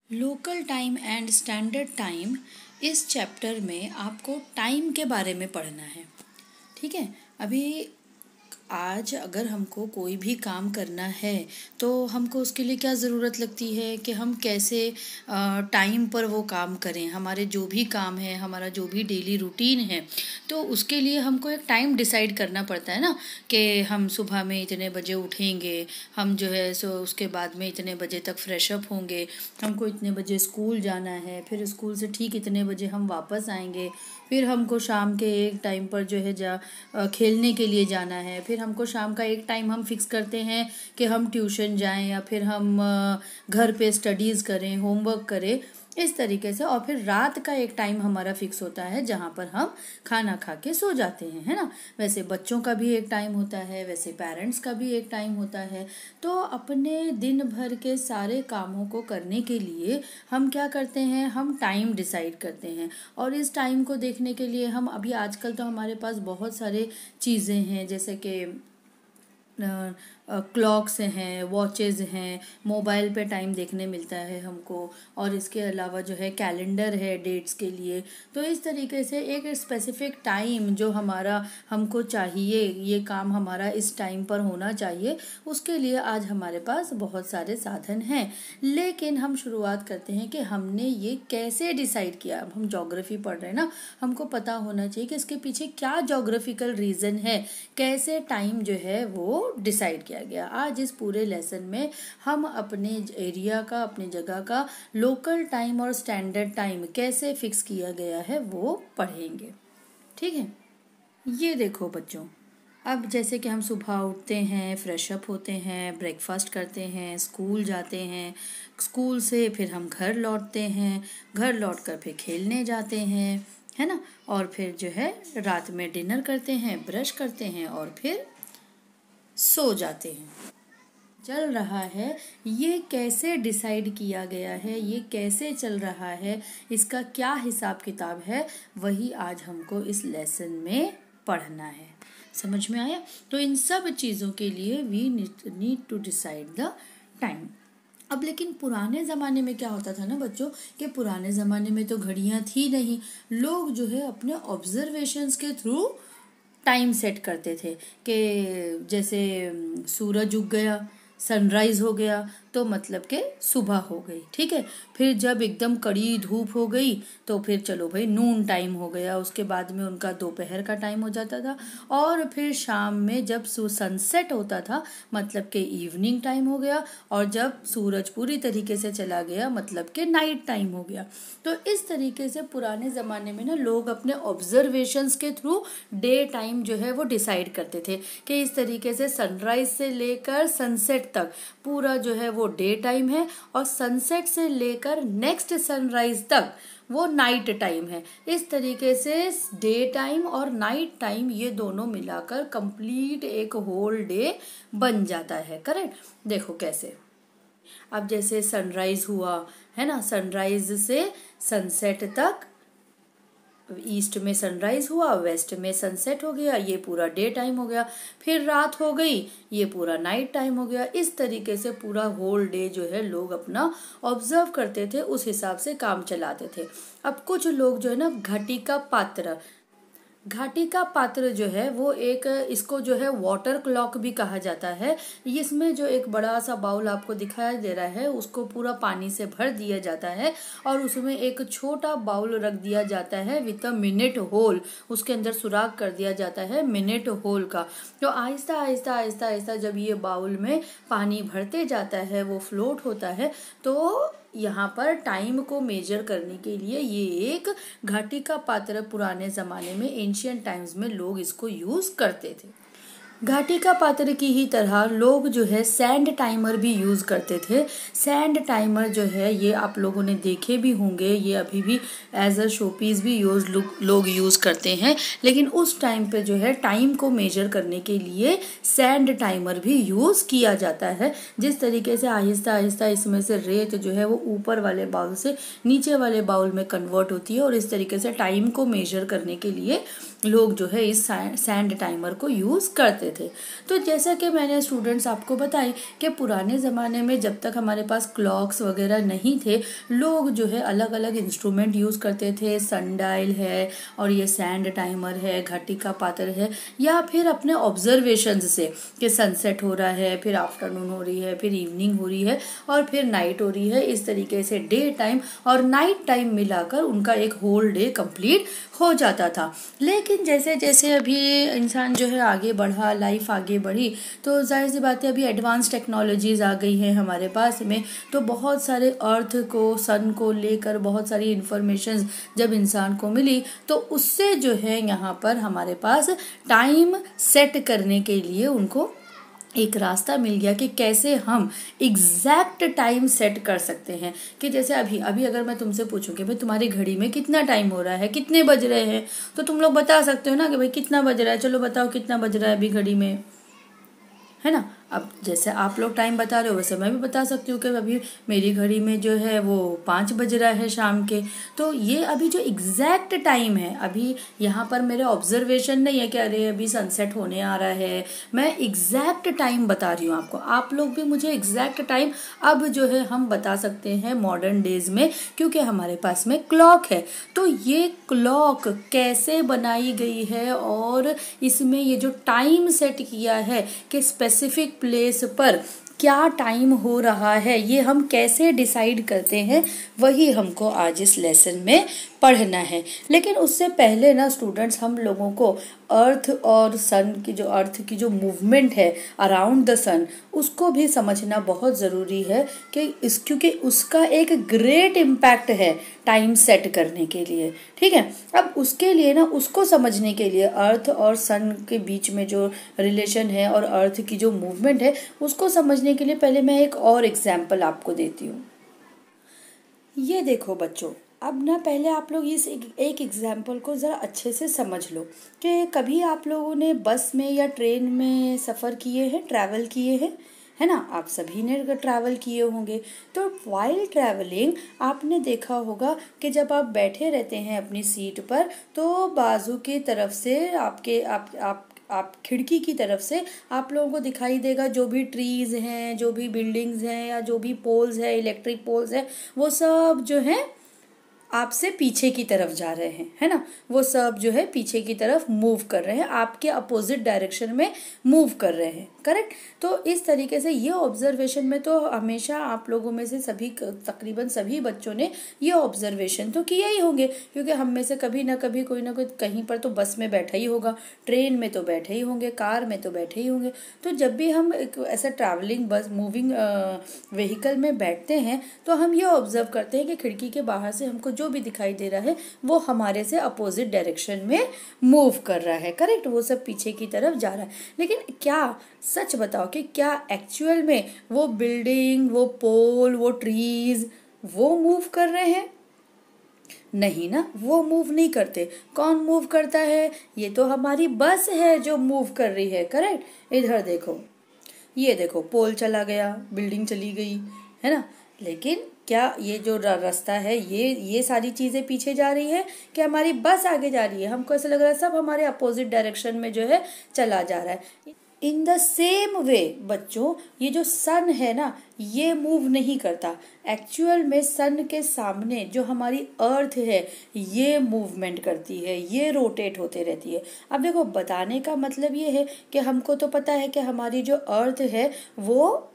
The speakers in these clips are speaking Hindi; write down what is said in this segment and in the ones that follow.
Local time and standard time इस चैप्टर में आपको टाइम के बारे में पढ़ना है। ठीक है। अभी आज अगर हमको कोई भी काम करना है तो हमको उसके लिए क्या ज़रूरत लगती है कि हम कैसे टाइम पर वो काम करें। हमारे जो भी काम है, हमारा जो भी डेली रूटीन है, तो उसके लिए हमको एक टाइम डिसाइड करना पड़ता है ना, कि हम सुबह में इतने बजे उठेंगे, हम जो है सो उसके बाद में इतने बजे तक फ्रेश अप होंगे, हमको इतने बजे स्कूल जाना है, फिर स्कूल से ठीक इतने बजे हम वापस आएंगे, फिर हमको शाम के एक टाइम पर जो है खेलने के लिए जाना है, फिर हमको शाम का एक टाइम हम फिक्स करते हैं कि हम ट्यूशन जाएं या फिर हम घर पे स्टडीज़ करें, होमवर्क करें, इस तरीके से। और फिर रात का एक टाइम हमारा फिक्स होता है जहाँ पर हम खाना खा के सो जाते हैं, है ना। वैसे बच्चों का भी एक टाइम होता है, वैसे पेरेंट्स का भी एक टाइम होता है। तो अपने दिन भर के सारे कामों को करने के लिए हम क्या करते हैं, हम टाइम डिसाइड करते हैं। और इस टाइम को देखने के लिए हम अभी आजकल तो हमारे पास बहुत सारे चीज़ें हैं, जैसे कि क्लॉक्स हैं, वॉचेज़ हैं, मोबाइल पे टाइम देखने मिलता है हमको, और इसके अलावा जो है कैलेंडर है डेट्स के लिए। तो इस तरीके से एक स्पेसिफिक टाइम जो हमारा हमको चाहिए, ये काम हमारा इस टाइम पर होना चाहिए, उसके लिए आज हमारे पास बहुत सारे साधन हैं। लेकिन हम शुरुआत करते हैं कि हमने ये कैसे डिसाइड किया। अब हम ज्योग्राफी पढ़ रहे हैं ना, हमको पता होना चाहिए कि इसके पीछे क्या ज्योग्राफिकल रीज़न है, कैसे टाइम जो है वो डिसाइड किया गया। आज इस पूरे लेसन में हम अपने एरिया का, अपने जगह का लोकल टाइम और स्टैंडर्ड टाइम कैसे फिक्स किया गया है वो पढ़ेंगे। ठीक है। ये देखो बच्चों, अब जैसे कि हम सुबह उठते हैं, फ्रेश अप होते हैं, ब्रेकफास्ट करते हैं, स्कूल जाते हैं, स्कूल से फिर हम घर लौटते हैं, घर लौटकर फिर खेलने जाते हैं, है ना। और फिर जो है रात में डिनर करते हैं, ब्रश करते हैं और फिर सो जाते हैं। चल रहा है, ये कैसे डिसाइड किया गया है, ये कैसे चल रहा है, इसका क्या हिसाब किताब है, वही आज हमको इस लेसन में पढ़ना है। समझ में आया? तो इन सब चीज़ों के लिए we need to decide the time. अब लेकिन पुराने ज़माने में क्या होता था ना बच्चों, कि पुराने ज़माने में तो घड़ियाँ थी नहीं, लोग जो है अपने ऑब्जर्वेशंस के थ्रू टाइम सेट करते थे। कि जैसे सूरज उग गया, सनराइज हो गया, तो मतलब कि सुबह हो गई। ठीक है। फिर जब एकदम कड़ी धूप हो गई तो फिर चलो भाई नून टाइम हो गया, उसके बाद में उनका दोपहर का टाइम हो जाता था। और फिर शाम में जब सनसेट होता था मतलब कि इवनिंग टाइम हो गया, और जब सूरज पूरी तरीके से चला गया मतलब कि नाइट टाइम हो गया। तो इस तरीके से पुराने ज़माने में ना लोग अपने ऑब्जर्वेशंस के थ्रू डे टाइम जो है वो डिसाइड करते थे, कि इस तरीके से सनराइज से लेकर सनसेट तक पूरा जो है वो डे टाइम है, और सनसेट से लेकर नेक्स्ट सनराइज तक वो नाइट टाइम है। इस तरीके से डे टाइम और नाइट टाइम ये दोनों मिलाकर कंप्लीट एक होल डे बन जाता है। करेक्ट। देखो कैसे, अब जैसे सनराइज हुआ है ना, सनराइज से सनसेट तक ईस्ट में सनराइज हुआ, वेस्ट में सनसेट हो गया, ये पूरा डे टाइम हो गया। फिर रात हो गई, ये पूरा नाइट टाइम हो गया। इस तरीके से पूरा होल डे जो है लोग अपना ऑब्जर्व करते थे, उस हिसाब से काम चलाते थे। अब कुछ लोग जो है ना घाटी का पात्र जो है वो एक, इसको जो है वाटर क्लॉक भी कहा जाता है। इसमें जो एक बड़ा सा बाउल आपको दिखाई दे रहा है, उसको पूरा पानी से भर दिया जाता है, और उसमें एक छोटा बाउल रख दिया जाता है विद अ मिनट होल, उसके अंदर सुराख कर दिया जाता है मिनट होल का। तो आहिस्ता आहिस्ता आहिस्ता आहिस्ता जब ये बाउल में पानी भरते जाता है, वो फ्लोट होता है, तो यहाँ पर टाइम को मेजर करने के लिए ये एक घाटी का पात्र पुराने ज़माने में, एंशियंट टाइम्स में लोग इसको यूज़ करते थे। घाटी का पात्र की ही तरह लोग जो है सैंड टाइमर भी यूज़ करते थे। सैंड टाइमर जो है ये आप लोगों ने देखे भी होंगे, ये अभी भी एज अ शोपीस भी लोग यूज़ करते हैं। लेकिन उस टाइम पे जो है टाइम को मेजर करने के लिए सैंड टाइमर भी यूज़ किया जाता है। जिस तरीके से आहिस्ता आहिस्ता इसमें से रेत जो है वो ऊपर वाले बाउल से नीचे वाले बाउल में कन्वर्ट होती है, और इस तरीके से टाइम को मेजर करने के लिए लोग जो है इस सैंड टाइमर को यूज़ करते करते थे। तो जैसा कि मैंने स्टूडेंट्स आपको बताई कि पुराने ज़माने में जब तक हमारे पास क्लॉक्स वगैरह नहीं थे, लोग जो है अलग अलग इंस्ट्रूमेंट यूज़ करते थे। सनडायल है और ये सैंड टाइमर है, घटी का पात्र है, या फिर अपने ऑब्जर्वेशंस से कि सनसेट हो रहा है, फिर आफ्टरनून हो रही है, फिर इवनिंग हो रही है और फिर नाइट हो रही है। इस तरीके से डे टाइम और नाइट टाइम मिलाकर उनका एक होल डे कंप्लीट हो जाता था। लेकिन जैसे जैसे अभी इंसान जो है आगे बढ़ा, लाइफ आगे बढ़ी, तो जाहिर सी बात है अभी एडवांस टेक्नोलॉजीज आ गई हैं हमारे पास में। तो बहुत सारे अर्थ को, सन को लेकर बहुत सारी इंफॉर्मेशन जब इंसान को मिली, तो उससे जो है यहाँ पर हमारे पास टाइम सेट करने के लिए उनको एक रास्ता मिल गया कि कैसे हम एग्जैक्ट टाइम सेट कर सकते हैं। कि जैसे अभी अभी अगर मैं तुमसे पूछूं कि भाई तुम्हारी घड़ी में कितना टाइम हो रहा है, कितने बज रहे हैं, तो तुम लोग बता सकते हो ना कि भाई कितना बज रहा है, चलो बताओ कितना बज रहा है अभी घड़ी में, है ना। अब जैसे आप लोग टाइम बता रहे हो वैसे मैं भी बता सकती हूँ कि अभी मेरी घड़ी में जो है वो 5 बज रहा है शाम के। तो ये अभी जो एग्जैक्ट टाइम है, अभी यहाँ पर मेरे ऑब्जर्वेशन नहीं है कि अरे अभी सनसेट होने आ रहा है, मैं एग्जैक्ट टाइम बता रही हूँ आपको। आप लोग भी मुझे एग्जैक्ट टाइम अब जो है हम बता सकते हैं मॉडर्न डेज में, क्योंकि हमारे पास में क्लॉक है। तो ये क्लॉक कैसे बनाई गई है और इसमें ये जो टाइम सेट किया है कि स्पेसिफिक प्लेस पर क्या टाइम हो रहा है, ये हम कैसे डिसाइड करते हैं, वही हमको आज इस लेसन में पढ़ना है। लेकिन उससे पहले ना स्टूडेंट्स, हम लोगों को अर्थ और सन की जो मूवमेंट है अराउंड द सन, उसको भी समझना बहुत ज़रूरी है कि क्योंकि उसका एक ग्रेट इम्पैक्ट है टाइम सेट करने के लिए। ठीक है, अब उसके लिए ना, उसको समझने के लिए अर्थ और सन के बीच में जो रिलेशन है और अर्थ की जो मूवमेंट है उसको समझने के लिए पहले मैं एक और एग्जाम्पल आपको देती हूँ। ये देखो बच्चों, अब ना पहले आप लोग इस एक एग्जाम्पल को ज़रा अच्छे से समझ लो कि कभी आप लोगों ने बस में या ट्रेन में सफ़र किए हैं, ट्रैवल किए हैं, है ना। आप सभी ने ट्रैवल किए होंगे। तो वाइल ट्रैवलिंग आपने देखा होगा कि जब आप बैठे रहते हैं अपनी सीट पर, तो बाजू की तरफ से आप खिड़की की तरफ से आप लोगों को दिखाई देगा जो भी ट्रीज़ हैं, जो भी बिल्डिंग्स हैं, या जो भी पोल्स है, इलेक्ट्रिक पोल्स है, वो सब जो है आपसे पीछे की तरफ जा रहे हैं, है ना। वो सब जो है पीछे की तरफ मूव कर रहे हैं, आपके अपोजिट डायरेक्शन में मूव कर रहे हैं, करेक्ट। तो इस तरीके से ये ऑब्जर्वेशन में तो हमेशा आप लोगों में से तकरीबन सभी बच्चों ने ये ऑब्जर्वेशन तो किया ही होंगे, क्योंकि हम में से कभी ना कभी कोई ना कोई कहीं पर तो बस में बैठा ही होगा, ट्रेन में तो बैठे ही होंगे, कार में तो बैठे ही होंगे। तो जब भी हम एक ऐसा ट्रैवलिंग बस मूविंग व्हीकल में बैठते हैं तो हम ये ऑब्जर्व करते हैं कि खिड़की के बाहर से हमको जो भी दिखाई दे रहा है वो हमारे से अपोजिट डायरेक्शन में मूव कर रहा है, करेक्ट। वो सब पीछे की तरफ जा रहा है। लेकिन क्या, सच बताओ कि क्या एक्चुअल में वो बिल्डिंग, वो पोल, वो ट्रीज वो मूव कर रहे हैं? नहीं ना, वो मूव नहीं करते। कौन मूव करता है? ये तो हमारी बस है जो मूव कर रही है, करेक्ट। इधर देखो, ये देखो, पोल चला गया, बिल्डिंग चली गई, है ना। लेकिन क्या ये जो रास्ता है, ये सारी चीज़ें पीछे जा रही है कि हमारी बस आगे जा रही है? हमको ऐसा लग रहा है सब हमारे अपोजिट डायरेक्शन में जो है चला जा रहा है। इन द सेम वे बच्चों, ये जो सन है ना, ये मूव नहीं करता। एक्चुअल में सन के सामने जो हमारी अर्थ है ये मूवमेंट करती है, ये रोटेट होते रहती है। अब देखो, बताने का मतलब ये है कि हमको तो पता है कि हमारी जो अर्थ है वो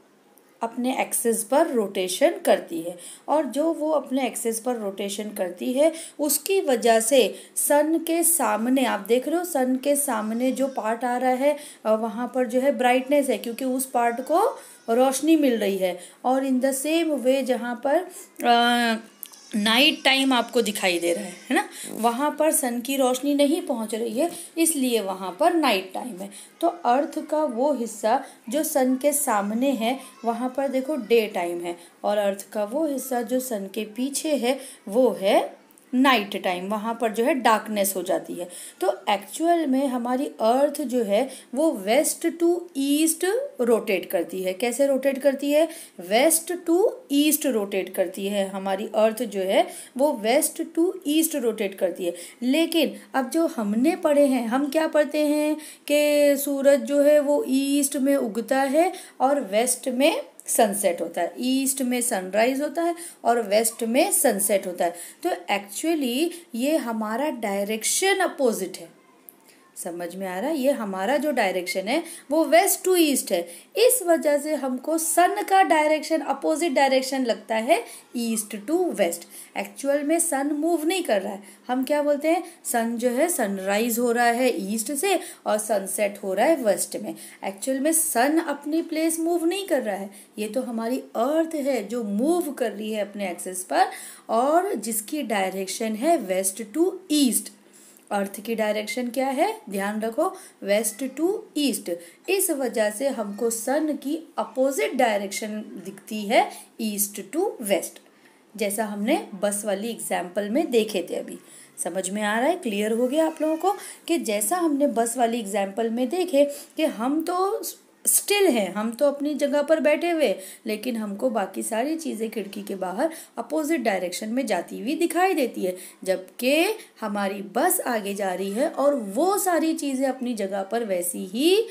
अपने एक्सिस पर रोटेशन करती है, और जो वो अपने एक्सिस पर रोटेशन करती है उसकी वजह से सन के सामने, आप देख रहे हो सन के सामने जो पार्ट आ रहा है वहाँ पर जो है ब्राइटनेस है, क्योंकि उस पार्ट को रोशनी मिल रही है। और इन द सेम वे जहाँ पर नाइट टाइम आपको दिखाई दे रहा है ना, वहाँ पर सन की रोशनी नहीं पहुँच रही है, इसलिए वहाँ पर नाइट टाइम है। तो अर्थ का वो हिस्सा जो सन के सामने है वहाँ पर देखो डे टाइम है, और अर्थ का वो हिस्सा जो सन के पीछे है वो है नाइट टाइम, वहाँ पर जो है डार्कनेस हो जाती है। तो एक्चुअल में हमारी अर्थ जो है वो वेस्ट टू ईस्ट रोटेट करती है। कैसे रोटेट करती है? वेस्ट टू ईस्ट रोटेट करती है। हमारी अर्थ जो है वो वेस्ट टू ईस्ट रोटेट करती है। लेकिन अब जो हमने पढ़े हैं, हम क्या पढ़ते हैं कि सूरज जो है वो ईस्ट में उगता है और वेस्ट में सनसेट होता है। ईस्ट में सनराइज होता है और वेस्ट में सनसेट होता है। तो एक्चुअली ये हमारा डायरेक्शन अपोजिट है। समझ में आ रहा है? ये हमारा जो डायरेक्शन है वो वेस्ट टू ईस्ट है। इस वजह से हमको सन का डायरेक्शन अपोजिट डायरेक्शन लगता है, ईस्ट टू वेस्ट। एक्चुअल में सन मूव नहीं कर रहा है। हम क्या बोलते हैं? सन जो है सनराइज हो रहा है ईस्ट से और सनसेट हो रहा है वेस्ट में। एक्चुअल में सन अपनी प्लेस मूव नहीं कर रहा है। ये तो हमारी अर्थ है जो मूव कर रही है अपने एक्सिस पर, और जिसकी डायरेक्शन है वेस्ट टू ईस्ट। अर्थ की डायरेक्शन क्या है? ध्यान रखो, वेस्ट टू ईस्ट। इस वजह से हमको सन की अपोजिट डायरेक्शन दिखती है, ईस्ट टू वेस्ट, जैसा हमने बस वाली एग्जाम्पल में देखे थे। अभी समझ में आ रहा है? क्लियर हो गया आप लोगों को कि जैसा हमने बस वाली एग्जाम्पल में देखे कि हम तो स्टिल हैं, हम तो अपनी जगह पर बैठे हुए, लेकिन हमको बाकी सारी चीज़ें खिड़की के बाहर अपोजिट डायरेक्शन में जाती हुई दिखाई देती है, जबकि हमारी बस आगे जा रही है और वो सारी चीज़ें अपनी जगह पर वैसी ही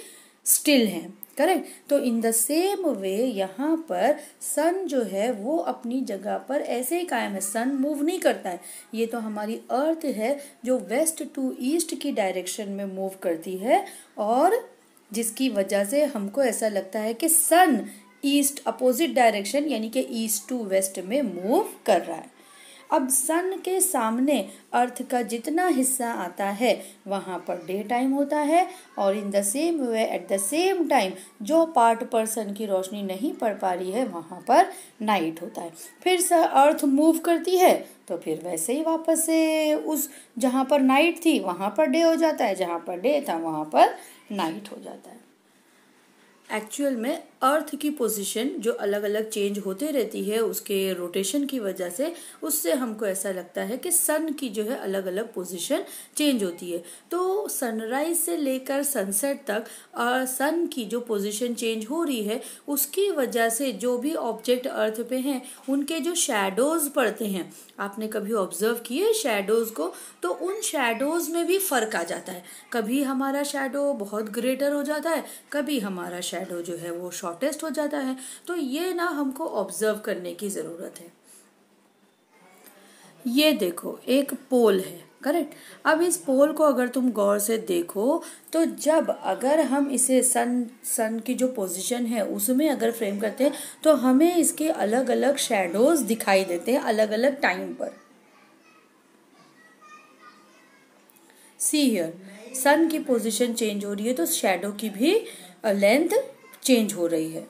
स्टिल हैं। करेक्ट? तो इन द सेम वे यहाँ पर सन जो है वो अपनी जगह पर ऐसे ही कायम है, सन मूव नहीं करता है। ये तो हमारी अर्थ है जो वेस्ट टू ईस्ट की डायरेक्शन में मूव करती है, और जिसकी वजह से हमको ऐसा लगता है कि सन ईस्ट अपोजिट डायरेक्शन यानी कि ईस्ट टू वेस्ट में मूव कर रहा है। अब सन के सामने अर्थ का जितना हिस्सा आता है वहाँ पर डे टाइम होता है, और in the same way at the same time जो पार्ट पर सन की रोशनी नहीं पड़ पा रही है वहाँ पर नाइट होता है। फिर अर्थ मूव करती है तो फिर वैसे ही वापस से उस जहाँ पर नाइट थी वहाँ पर डे हो जाता है, जहाँ पर डे था वहाँ पर नाइट हो जाता है। एक्चुअल में अर्थ की पोजीशन जो अलग अलग चेंज होते रहती है उसके रोटेशन की वजह से, उससे हमको ऐसा लगता है कि सन की जो है अलग अलग पोजीशन चेंज होती है। तो सनराइज से लेकर सनसेट तक सन की जो पोजीशन चेंज हो रही है उसकी वजह से जो भी ऑब्जेक्ट अर्थ पे हैं उनके जो शैडोज पड़ते हैं, आपने कभी ऑब्जर्व किए शैडोज को? तो उन शैडोज में भी फर्क आ जाता है। कभी हमारा शैडो बहुत ग्रेटर हो जाता है, कभी हमारा शैडो जो है वो शॉर्टेस्ट हो जाता है। तो ये ना हमको ऑब्जर्व करने की जरूरत है। ये देखो एक पोल है, करेक्ट? अब इस पोल को अगर तुम गौर से देखो तो जब अगर हम इसे सन की जो पोजीशन है उसमें अगर फ्रेम करते हैं तो हमें इसके अलग अलग शैडोज दिखाई देते हैं अलग अलग टाइम पर। सी हियर, सन की पोजीशन चेंज हो रही है तो शैडो की भी लेंथ चेंज हो रही है।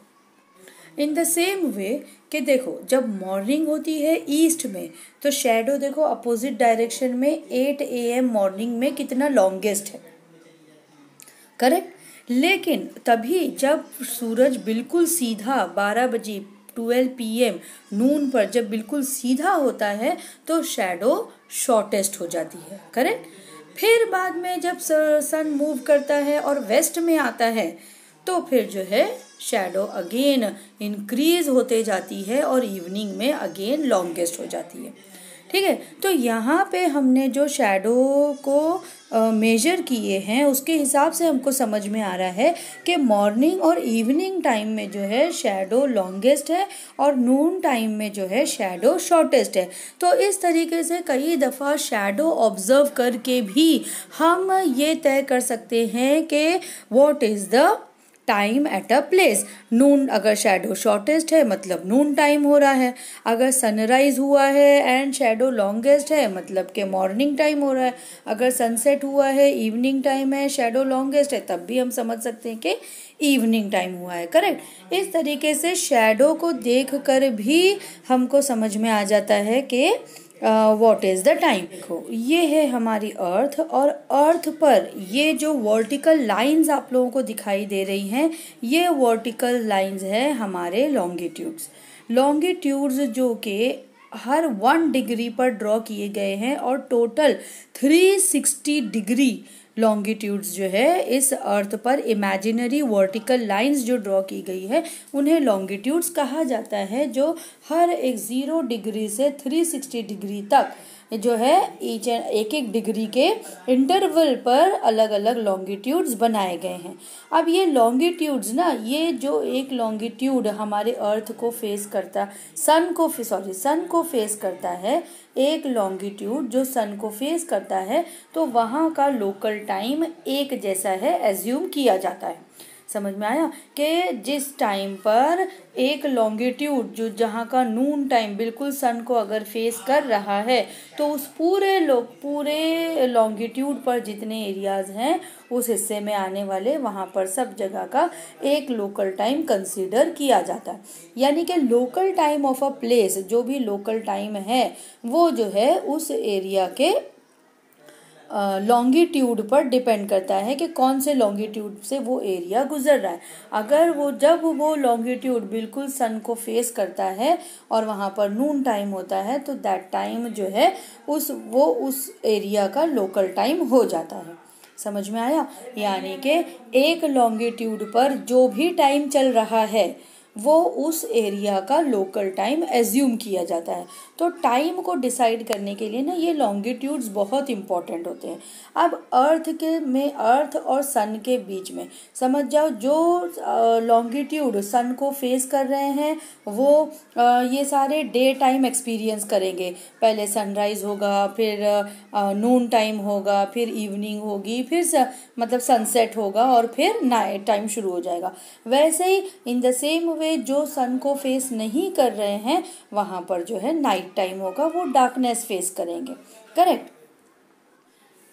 इन द सेम वे कि देखो जब मॉर्निंग होती है ईस्ट में तो शैडो देखो अपोजिट डायरेक्शन में 8 AM मॉर्निंग में कितना लॉन्गेस्ट है, करेक्ट? लेकिन तभी जब सूरज बिल्कुल सीधा 12 बजे 12 PM नून पर जब बिल्कुल सीधा होता है तो शैडो शॉर्टेस्ट हो जाती है, करेक्ट? फिर बाद में जब सन मूव करता है और वेस्ट में आता है तो फिर जो है शैडो अगेन इंक्रीज होते जाती है और इवनिंग में अगेन लॉन्गेस्ट हो जाती है। ठीक है? तो यहाँ पे हमने जो शैडो को मेजर किए हैं उसके हिसाब से हमको समझ में आ रहा है कि मॉर्निंग और इवनिंग टाइम में जो है शैडो लॉन्गेस्ट है और नून टाइम में जो है शैडो शॉर्टेस्ट है। तो इस तरीके से कई दफ़ा शैडो ऑब्जर्व करके भी हम ये तय कर सकते हैं कि what is the time at a place. Noon अगर शैडो शॉर्टेस्ट है मतलब नून टाइम हो रहा है, अगर सनराइज हुआ है एंड शैडो लॉन्गेस्ट है मतलब कि मॉर्निंग टाइम हो रहा है, अगर सनसेट हुआ है इवनिंग टाइम है शैडो लॉन्गेस्ट है तब भी हम समझ सकते हैं कि इवनिंग टाइम हुआ है, करेक्ट? इस तरीके से शैडो को देख कर भी हमको समझ में आ जाता है कि व्हाट इज़ द टाइम। देखो ये है हमारी अर्थ, और अर्थ पर ये जो वर्टिकल लाइंस आप लोगों को दिखाई दे रही हैं ये वर्टिकल लाइंस है हमारे लॉन्गिट्यूड्स। लॉन्गिट्यूड्स जो कि हर 1 डिग्री पर ड्रॉ किए गए हैं और टोटल 360 डिग्री लॉन्गिट्यूड्स जो है इस अर्थ पर इमेजिनरी वर्टिकल लाइंस जो ड्रॉ की गई है उन्हें लॉन्गिट्यूड्स कहा जाता है, जो हर एक 0 डिग्री से 360 डिग्री तक जो है एक एक डिग्री के इंटरवल पर अलग अलग लॉन्गिट्यूड्स बनाए गए हैं। अब ये लॉन्गिट्यूड्स ना, ये जो एक लॉन्गिट्यूड हमारे अर्थ को फेस करता, सन को फेस करता है, एक लॉन्गिट्यूड जो सन को फेस करता है, तो वहाँ का लोकल टाइम एक जैसा है एज्यूम किया जाता है। समझ में आया कि जिस टाइम पर एक लॉन्गिट्यूड जो जहाँ का नून टाइम बिल्कुल सन को अगर फेस कर रहा है, तो उस पूरे लॉन्गिट्यूड पर जितने एरियाज हैं उस हिस्से में आने वाले वहाँ पर सब जगह का एक लोकल टाइम कंसीडर किया जाता है। यानी कि local time of a place, जो भी लोकल टाइम है वो जो है उस एरिया के लॉन्गिट्यूड पर डिपेंड करता है कि कौन से लॉन्गिट्यूड से वो एरिया गुजर रहा है। अगर जब वो लॉन्गिट्यूड बिल्कुल सन को फेस करता है और वहाँ पर नून टाइम होता है, तो दैट टाइम जो है उस एरिया का लोकल टाइम हो जाता है। समझ में आया? यानी कि एक लॉन्गिट्यूड पर जो भी टाइम चल रहा है वो उस एरिया का लोकल टाइम एज्यूम किया जाता है। तो टाइम को डिसाइड करने के लिए ना ये लॉन्गिट्यूड्स बहुत इंपॉर्टेंट होते हैं। अब अर्थ और सन के बीच में समझ जाओ, जो लॉन्गिट्यूड सन को फेस कर रहे हैं वो ये सारे डे टाइम एक्सपीरियंस करेंगे। पहले सनराइज होगा, फिर नून टाइम होगा, फिर इवनिंग होगी, फिर मतलब सनसेट होगा और फिर नाइट टाइम शुरू हो जाएगा। वैसे ही इन द सेम वे जो सन को फेस नहीं कर रहे हैं वहां पर जो है नाइट टाइम होगा, वो डार्कनेस फेस करेंगे। Correct?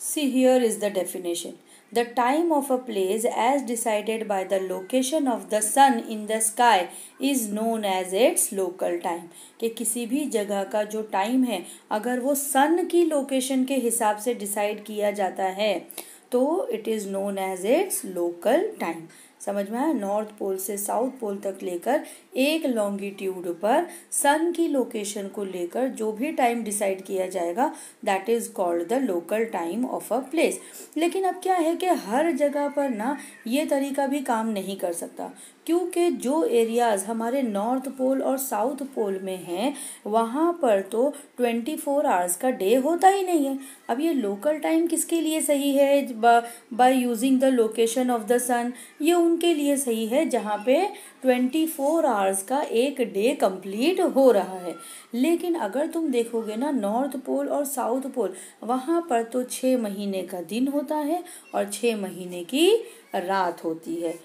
See, here is the definition. The time of a place as decided by the location of the sun in the sky is known as its local time. कि किसी भी जगह का जो टाइम है अगर वो सन की लोकेशन के हिसाब से डिसाइड किया जाता है तो it is known as its local time. समझ में आया? नॉर्थ पोल से साउथ पोल तक लेकर एक लॉन्गिट्यूड पर सन की लोकेशन को लेकर जो भी टाइम डिसाइड किया जाएगा that is called the local time of a place. लेकिन अब क्या है कि हर जगह पर ना ये तरीका भी काम नहीं कर सकता, क्योंकि जो एरियाज हमारे नॉर्थ पोल और साउथ पोल में हैं वहाँ पर तो 24 आवर्स का डे होता ही नहीं है। अब ये लोकल टाइम किसके लिए सही है? By using the location of the sun, ये उनके लिए सही है जहाँ पे 24 आवर्स का एक डे कंप्लीट हो रहा है। लेकिन अगर तुम देखोगे ना नॉर्थ पोल और साउथ पोल, वहाँ पर तो 6 महीने का दिन होता है और 6 महीने की रात होती है।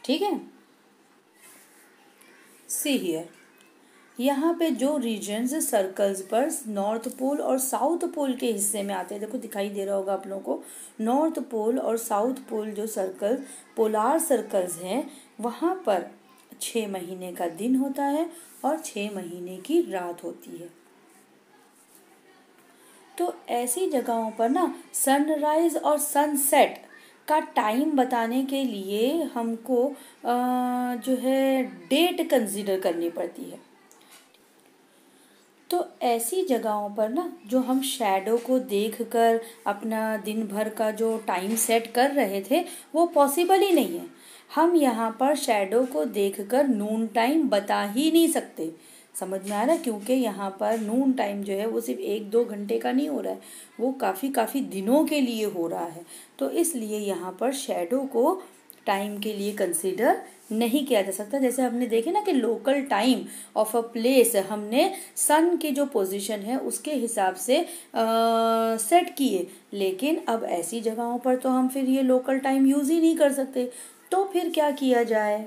ठीक है? सी हियर, यहाँ पे जो रीजन्स सर्कल्स पर नॉर्थ पोल और साउथ पोल के हिस्से में आते हैं, देखो दिखाई दे रहा होगा आप लोगों को, नॉर्थ पोल और साउथ पोल जो सर्कल पोलार सर्कल्स हैं वहाँ पर 6 महीने का दिन होता है और 6 महीने की रात होती है। तो ऐसी जगहों पर ना सनराइज और सनसेट का टाइम बताने के लिए हमको जो है डेट कंसीडर करनी पड़ती है। तो ऐसी जगहों पर ना जो हम शैडो को देखकर अपना दिन भर का जो टाइम सेट कर रहे थे वो पॉसिबल ही नहीं है। हम यहाँ पर शैडो को देखकर नून टाइम बता ही नहीं सकते। समझ में आ रहा है? क्योंकि यहाँ पर नून टाइम जो है वो सिर्फ 1-2 घंटे का नहीं हो रहा है, वो काफ़ी दिनों के लिए हो रहा है। तो इसलिए यहाँ पर शैडो को टाइम के लिए कंसीडर नहीं किया जा सकता। जैसे हमने देखे ना कि local time of a place हमने सन की जो पोजीशन है उसके हिसाब से सेट किए, लेकिन अब ऐसी जगहों पर तो हम फिर ये लोकल टाइम यूज़ ही नहीं कर सकते। तो फिर क्या किया जाए?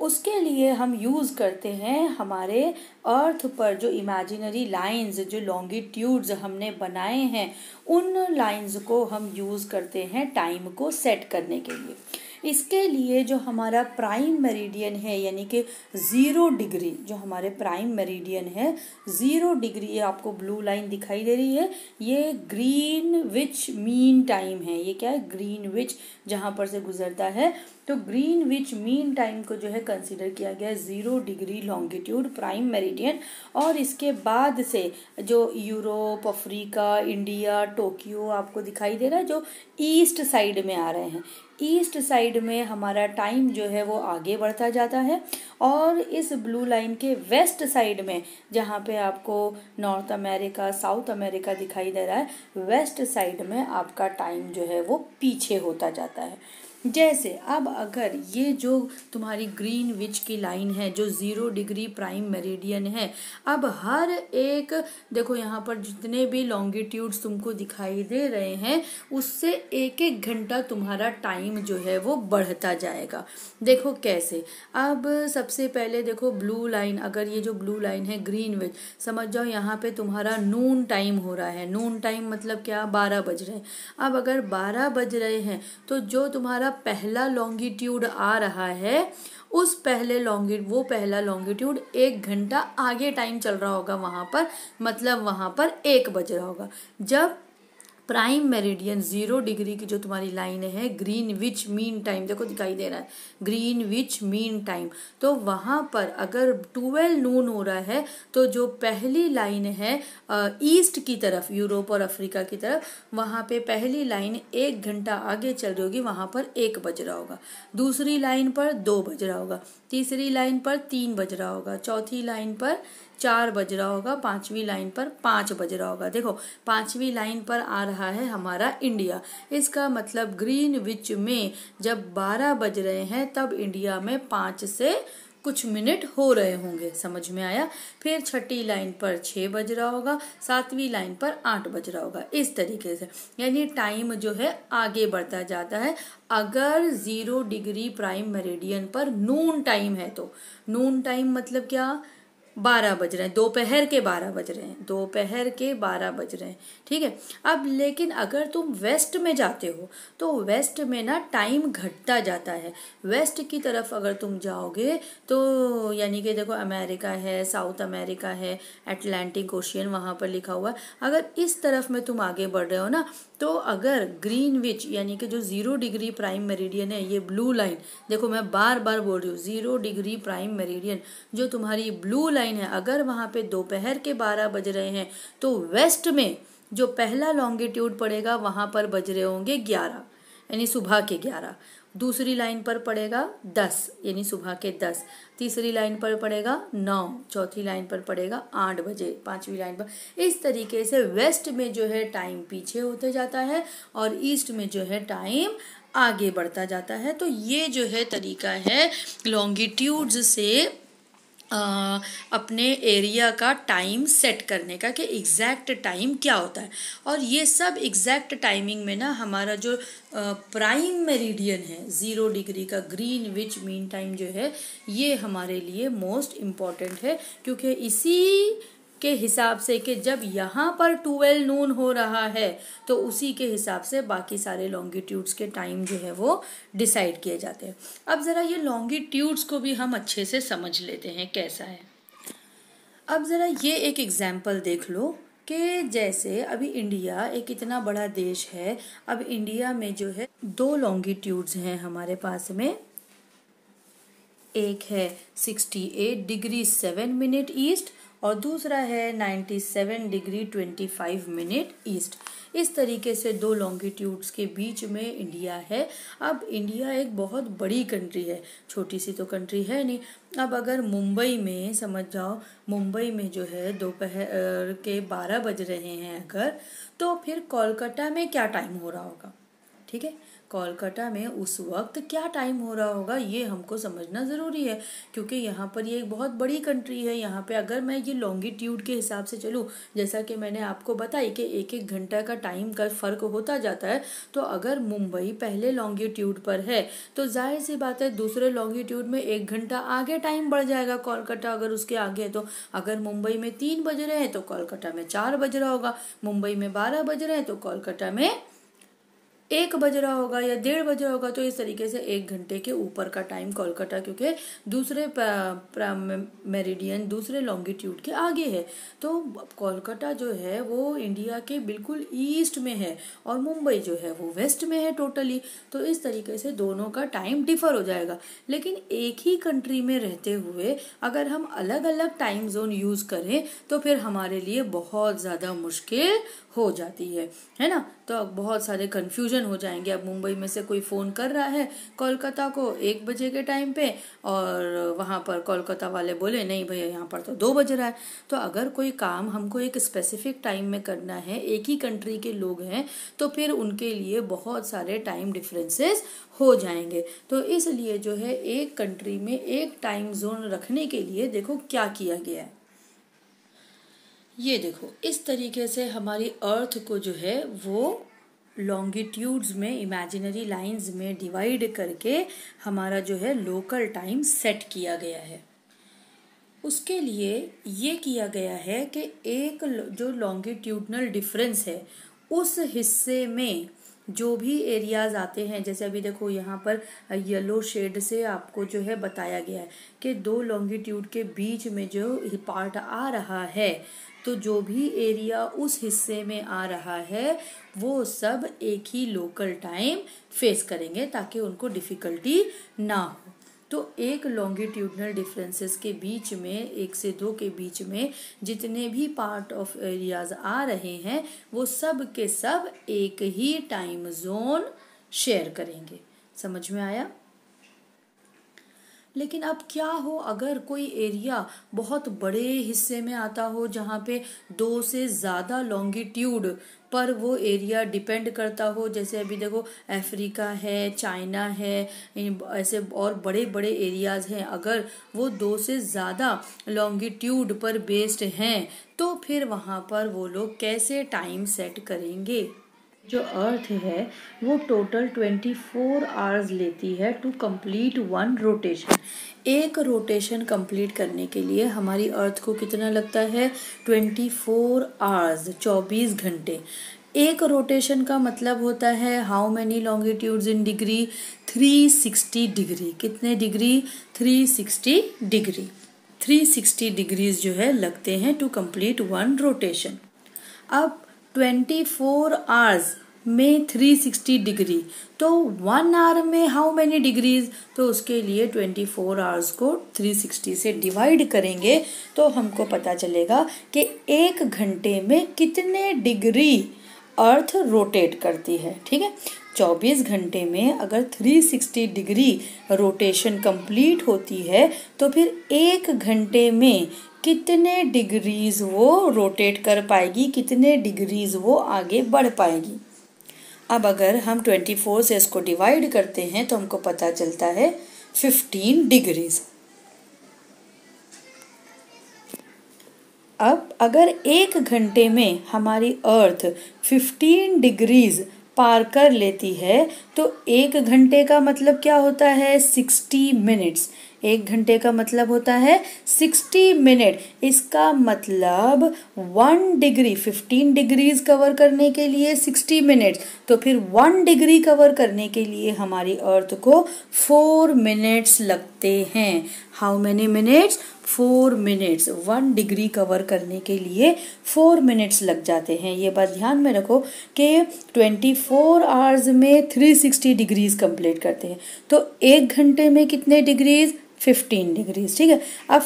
उसके लिए हम यूज़ करते हैं हमारे अर्थ पर जो इमेजिनरी लाइंस, जो लॉन्गिट्यूड्स हमने बनाए हैं, उन लाइंस को हम यूज़ करते हैं टाइम को सेट करने के लिए। इसके लिए जो हमारा प्राइम मेरिडियन है यानी कि 0 डिग्री, जो हमारे प्राइम मेरिडियन है 0 डिग्री, ये आपको ब्लू लाइन दिखाई दे रही है, ये ग्रीनविच मीन टाइम है। ये क्या है? ग्रीनविच जहाँ पर से गुजरता है तो ग्रीनविच मीन टाइम को जो है कंसिडर किया गया 0 डिग्री लॉन्गिट्यूड प्राइम मेरिडियन। और इसके बाद से जो यूरोप, अफ्रीका, इंडिया, टोक्यो आपको दिखाई दे रहा है जो ईस्ट साइड में आ रहे हैं, ईस्ट साइड में हमारा टाइम जो है वो आगे बढ़ता जाता है। और इस ब्लू लाइन के वेस्ट साइड में जहाँ पे आपको नॉर्थ अमेरिका, साउथ अमेरिका दिखाई दे रहा है, वेस्ट साइड में आपका टाइम जो है वो पीछे होता जाता है। जैसे अब अगर ये जो तुम्हारी ग्रीनविच की लाइन है जो 0 डिग्री प्राइम मेरिडियन है, अब हर एक देखो यहाँ पर जितने भी लॉन्गिट्यूड्स तुमको दिखाई दे रहे हैं उससे एक एक घंटा तुम्हारा टाइम जो है वो बढ़ता जाएगा। देखो कैसे, अब सबसे पहले देखो ब्लू लाइन, अगर ये जो ब्लू लाइन है ग्रीनविच, समझ जाओ यहाँ पे तुम्हारा नून टाइम हो रहा है। नून टाइम मतलब क्या, 12 बज रहे हैं। अब अगर 12 बज रहे हैं तो जो तुम्हारा पहला लॉन्गिट्यूड आ रहा है उस वो पहला लॉन्गिट्यूड 1 घंटा आगे टाइम चल रहा होगा वहां पर, मतलब वहां पर 1 बज रहा होगा। जब प्राइम मेरिडियन 0 डिग्री की जो तुम्हारी लाइन है ग्रीनविच मीन टाइम, देखो दिखाई दे रहा है ग्रीनविच मीन टाइम, तो वहां पर अगर 12 नून हो रहा है तो जो पहली लाइन है ईस्ट की तरफ, यूरोप और अफ्रीका की तरफ, वहां पे पहली लाइन 1 घंटा आगे चल रही होगी, वहां पर 1 बज रहा होगा। दूसरी लाइन पर 2 बज रहा होगा, तीसरी लाइन पर 3 बज रहा होगा, चौथी लाइन पर 4 बज रहा होगा, पांचवी लाइन पर 5 बज रहा होगा। देखो पांचवी लाइन पर आ रहा है हमारा इंडिया, इसका मतलब ग्रीनविच में जब 12 बज रहे हैं तब इंडिया में 5 से कुछ मिनट हो रहे होंगे, समझ में आया। फिर छठी लाइन पर 6 बज रहा होगा, सातवीं लाइन पर 8 बज रहा होगा, इस तरीके से यानी टाइम जो है आगे बढ़ता जाता है। अगर 0 डिग्री प्राइम मेरिडियन पर नून टाइम है तो नून टाइम मतलब क्या, 12 बज रहे हैं, दोपहर के 12 बज रहे हैं, दोपहर के 12 बज रहे हैं, ठीक है। अब लेकिन अगर तुम वेस्ट में जाते हो तो वेस्ट में ना टाइम घटता जाता है। वेस्ट की तरफ अगर तुम जाओगे तो यानी कि देखो अमेरिका है, साउथ अमेरिका है, अटलांटिक ओशियन वहाँ पर लिखा हुआ है। अगर इस तरफ में तुम आगे बढ़ रहे हो ना, तो अगर ग्रीनविच यानी कि जो 0 डिग्री प्राइम मेरिडियन है, ये ब्लू लाइन, देखो मैं बार बार बोल रही हूँ 0 डिग्री प्राइम मेरिडियन जो तुम्हारी ब्लू लाइन है, अगर वहां पे दोपहर के 12 बज रहे हैं तो वेस्ट में जो पहला लॉन्गिट्यूड पड़ेगा वहां पर बज रहे होंगे 11 यानी सुबह के 11, दूसरी लाइन पर पड़ेगा 10 यानी सुबह के 10, तीसरी लाइन पर पड़ेगा 9, चौथी लाइन पर पड़ेगा 8 बजे, पांचवी लाइन पर। इस तरीके से वेस्ट में जो है टाइम पीछे होते जाता है और ईस्ट में जो है टाइम आगे बढ़ता जाता है। तो ये जो है तरीका है लॉन्गिट्यूड्स से अपने एरिया का टाइम सेट करने का कि एग्जैक्ट टाइम क्या होता है। और ये सब एग्जैक्ट टाइमिंग में ना हमारा जो प्राइम मेरिडियन है 0 डिग्री का ग्रीनविच मीन टाइम जो है ये हमारे लिए मोस्ट इम्पॉर्टेंट है, क्योंकि इसी के हिसाब से कि जब यहाँ पर 12 नून हो रहा है तो उसी के हिसाब से बाकी सारे लॉन्गिट्यूड्स के टाइम जो है वो डिसाइड किए जाते हैं। अब ज़रा ये लॉन्गिट्यूड्स को भी हम अच्छे से समझ लेते हैं कैसा है। अब ज़रा ये एक एग्जाम्पल देख लो कि जैसे अभी इंडिया एक इतना बड़ा देश है, अब इंडिया में जो है 2 लॉन्गिट्यूड्स हैं हमारे पास में, एक है 68 डिग्री 7 मिनट ईस्ट और दूसरा है 97 डिग्री 25 मिनट ईस्ट। इस तरीके से 2 लॉन्गिट्यूड्स के बीच में इंडिया है। अब इंडिया एक बहुत बड़ी कंट्री है, छोटी सी तो कंट्री है नहीं। अब अगर मुंबई में समझ जाओ, मुंबई में जो है दोपहर के 12 बज रहे हैं अगर, तो फिर कोलकाता में क्या टाइम हो रहा होगा, ठीक है। कोलकाता में उस वक्त क्या टाइम हो रहा होगा ये हमको समझना ज़रूरी है, क्योंकि यहाँ पर ये एक बहुत बड़ी कंट्री है। यहाँ पे अगर मैं ये लॉन्गिट्यूड के हिसाब से चलूँ, जैसा कि मैंने आपको बताई कि एक एक घंटा का टाइम का फ़र्क होता जाता है, तो अगर मुंबई पहले लॉन्गिट्यूड पर है तो जाहिर सी बात है दूसरे लॉन्गिट्यूड में 1 घंटा आगे टाइम बढ़ जाएगा। कोलकाता अगर उसके आगे है तो अगर मुंबई में 3 बज रहे हैं तो कोलकाता में 4 बज रहा होगा, मुंबई में 12 बज रहे हैं तो कोलकाता में 1 बज रहा होगा या 1:30 बज रहा होगा, तो इस तरीके से 1 घंटे के ऊपर का टाइम कोलकाता क्योंकि दूसरे मेरिडियन, दूसरे लॉन्गिट्यूड के आगे है। तो कोलकाता जो है वो इंडिया के बिल्कुल ईस्ट में है और मुंबई जो है वो वेस्ट में है टोटली। तो इस तरीके से दोनों का टाइम डिफर हो जाएगा। लेकिन एक ही कंट्री में रहते हुए अगर हम अलग अलग टाइम जोन यूज करें तो फिर हमारे लिए बहुत ज़्यादा मुश्किल हो जाती है ना। तो अब बहुत सारे कन्फ्यूजन हो जाएंगे। अब मुंबई में से कोई फ़ोन कर रहा है कोलकाता को 1 बजे के टाइम पे और वहाँ पर कोलकाता वाले बोले नहीं भैया यहाँ पर तो 2 बज रहा है। तो अगर कोई काम हमको एक स्पेसिफिक टाइम में करना है, एक ही कंट्री के लोग हैं, तो फिर उनके लिए बहुत सारे टाइम डिफरेंसेस हो जाएंगे। तो इसलिए जो है एक कंट्री में एक टाइम जोन रखने के लिए देखो क्या किया गया है। ये देखो इस तरीके से हमारी अर्थ को जो है वो लॉन्गिट्यूड्स में, इमेजिनरी लाइंस में डिवाइड करके हमारा जो है लोकल टाइम सेट किया गया है। उसके लिए ये किया गया है कि एक जो लॉन्गिट्यूडनल डिफरेंस है उस हिस्से में जो भी एरियाज आते हैं, जैसे अभी देखो यहाँ पर येलो शेड से आपको जो है बताया गया है कि 2 लॉन्गिट्यूड के बीच में जो पार्ट आ रहा है, तो जो भी एरिया उस हिस्से में आ रहा है वो सब एक ही लोकल टाइम फेस करेंगे ताकि उनको डिफ़िकल्टी ना हो। तो एक लॉन्गिट्यूडनल डिफरेंसेस के बीच में, 1 से 2 के बीच में जितने भी पार्ट ऑफ एरियाज आ रहे हैं वो सब के सब एक ही टाइम जोन शेयर करेंगे। समझ में आया? लेकिन अब क्या हो अगर कोई एरिया बहुत बड़े हिस्से में आता हो जहाँ पे 2 से ज़्यादा लॉन्गिट्यूड पर वो एरिया डिपेंड करता हो। जैसे अभी देखो अफ्रीका है, चाइना है, ऐसे और बड़े बड़े एरियाज हैं। अगर वो 2 से ज़्यादा लॉन्गिट्यूड पर बेस्ड हैं तो फिर वहाँ पर वो लोग कैसे टाइम सेट करेंगे। जो अर्थ है वो टोटल 24 आवर्स लेती है टू कंप्लीट 1 रोटेशन। एक रोटेशन कंप्लीट करने के लिए हमारी अर्थ को कितना लगता है? 24 आवर्स, 24 घंटे। एक रोटेशन का मतलब होता है how many longitudes in degree? 360 degree. कितने डिग्री? 360 डिग्री। 360 डिग्रीज जो है लगते हैं टू कंप्लीट 1 रोटेशन। अब 24 आवर्स में 360 डिग्री, तो 1 आवर में हाउ मैनी डिग्रीज? तो उसके लिए 24 आवर्स को 360 से डिवाइड करेंगे तो हमको पता चलेगा कि 1 घंटे में कितने डिग्री अर्थ रोटेट करती है। ठीक है, 24 घंटे में अगर 360 डिग्री रोटेशन कंप्लीट होती है तो फिर 1 घंटे में कितने डिग्रीज वो रोटेट कर पाएगी, कितने डिग्रीज वो आगे बढ़ पाएगी। अब अगर हम 24 से इसको डिवाइड करते हैं तो हमको पता चलता है 15 डिग्रीज। अब अगर 1 घंटे में हमारी अर्थ 15 डिग्रीज पार कर लेती है तो 1 घंटे का मतलब क्या होता है? 60 मिनट्स। 1 घंटे का मतलब होता है 60 मिनट। इसका मतलब 1 डिग्री, 15 डिग्रीज कवर करने के लिए 60 मिनट्स, तो फिर 1 डिग्री कवर करने के लिए हमारी अर्थ को 4 मिनट्स लगते हैं। How many minutes? 4 minutes. 1 degree cover करने के लिए 4 मिनट्स लग जाते हैं। ये बात ध्यान में रखो कि 24 आवर्स में 360 डिग्रीज कंप्लीट करते हैं, तो 1 घंटे में कितने डिग्रीज? 15 डिग्रीज। ठीक है, अब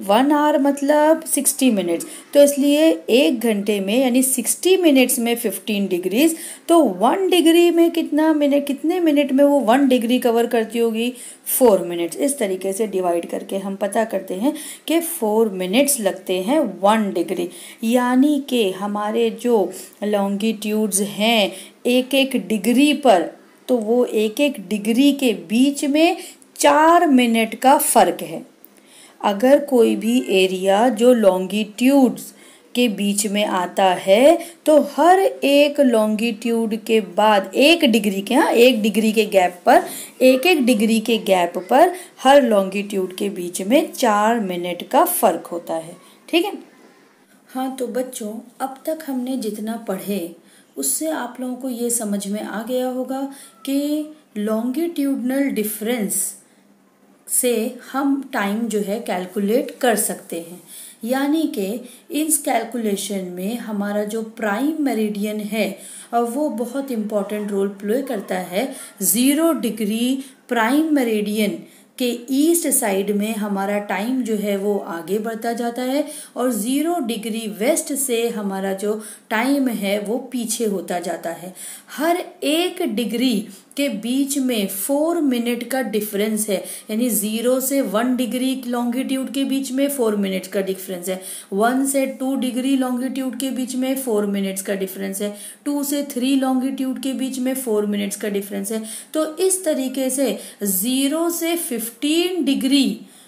1 आवर मतलब 60 मिनट्स, तो इसलिए 1 घंटे में यानी 60 मिनट्स में 15 डिग्रीज, तो 1 डिग्री में कितना मिनट, कितने मिनट में वो 1 डिग्री कवर करती होगी? 4 मिनट्स। इस तरीके से डिवाइड करके हम पता करते हैं कि 4 मिनट्स लगते हैं 1 डिग्री। यानी कि हमारे जो लॉन्गिट्यूड्स हैं 1-1 डिग्री पर, तो वो 1-1 डिग्री के बीच में 4 मिनट का फर्क है। अगर कोई भी एरिया जो लॉन्गिट्यूड्स के बीच में आता है तो हर एक लॉन्गिट्यूड के बाद 1 डिग्री के, 1 डिग्री के गैप पर, 1-1 डिग्री के गैप पर हर लॉन्गिट्यूड के बीच में 4 मिनट का फर्क होता है। ठीक है। हाँ, तो बच्चों अब तक हमने जितना पढ़े उससे आप लोगों को ये समझ में आ गया होगा कि लॉन्गिट्यूडनल डिफरेंस से हम टाइम जो है कैलकुलेट कर सकते हैं। यानी कि इस कैलकुलेशन में हमारा जो प्राइम मेरिडियन है वो बहुत इम्पॉर्टेंट रोल प्ले करता है। 0 डिग्री प्राइम मेरिडियन के ईस्ट साइड में हमारा टाइम जो है वो आगे बढ़ता जाता है और 0 डिग्री वेस्ट से हमारा जो टाइम है वो पीछे होता जाता है। हर 1 डिग्री के बीच में 4 मिनट का डिफरेंस है, यानी 0 से 1 डिग्री लॉन्गिट्यूड के बीच में 4 मिनट्स का डिफरेंस है, 1 से 2 डिग्री लॉन्गिट्यूड के बीच में 4 मिनट्स का डिफरेंस है, 2 से 3 लॉन्गिट्यूड के बीच में 4 मिनट्स का डिफरेंस है। तो इस तरीके से 0 से 15 डिग्री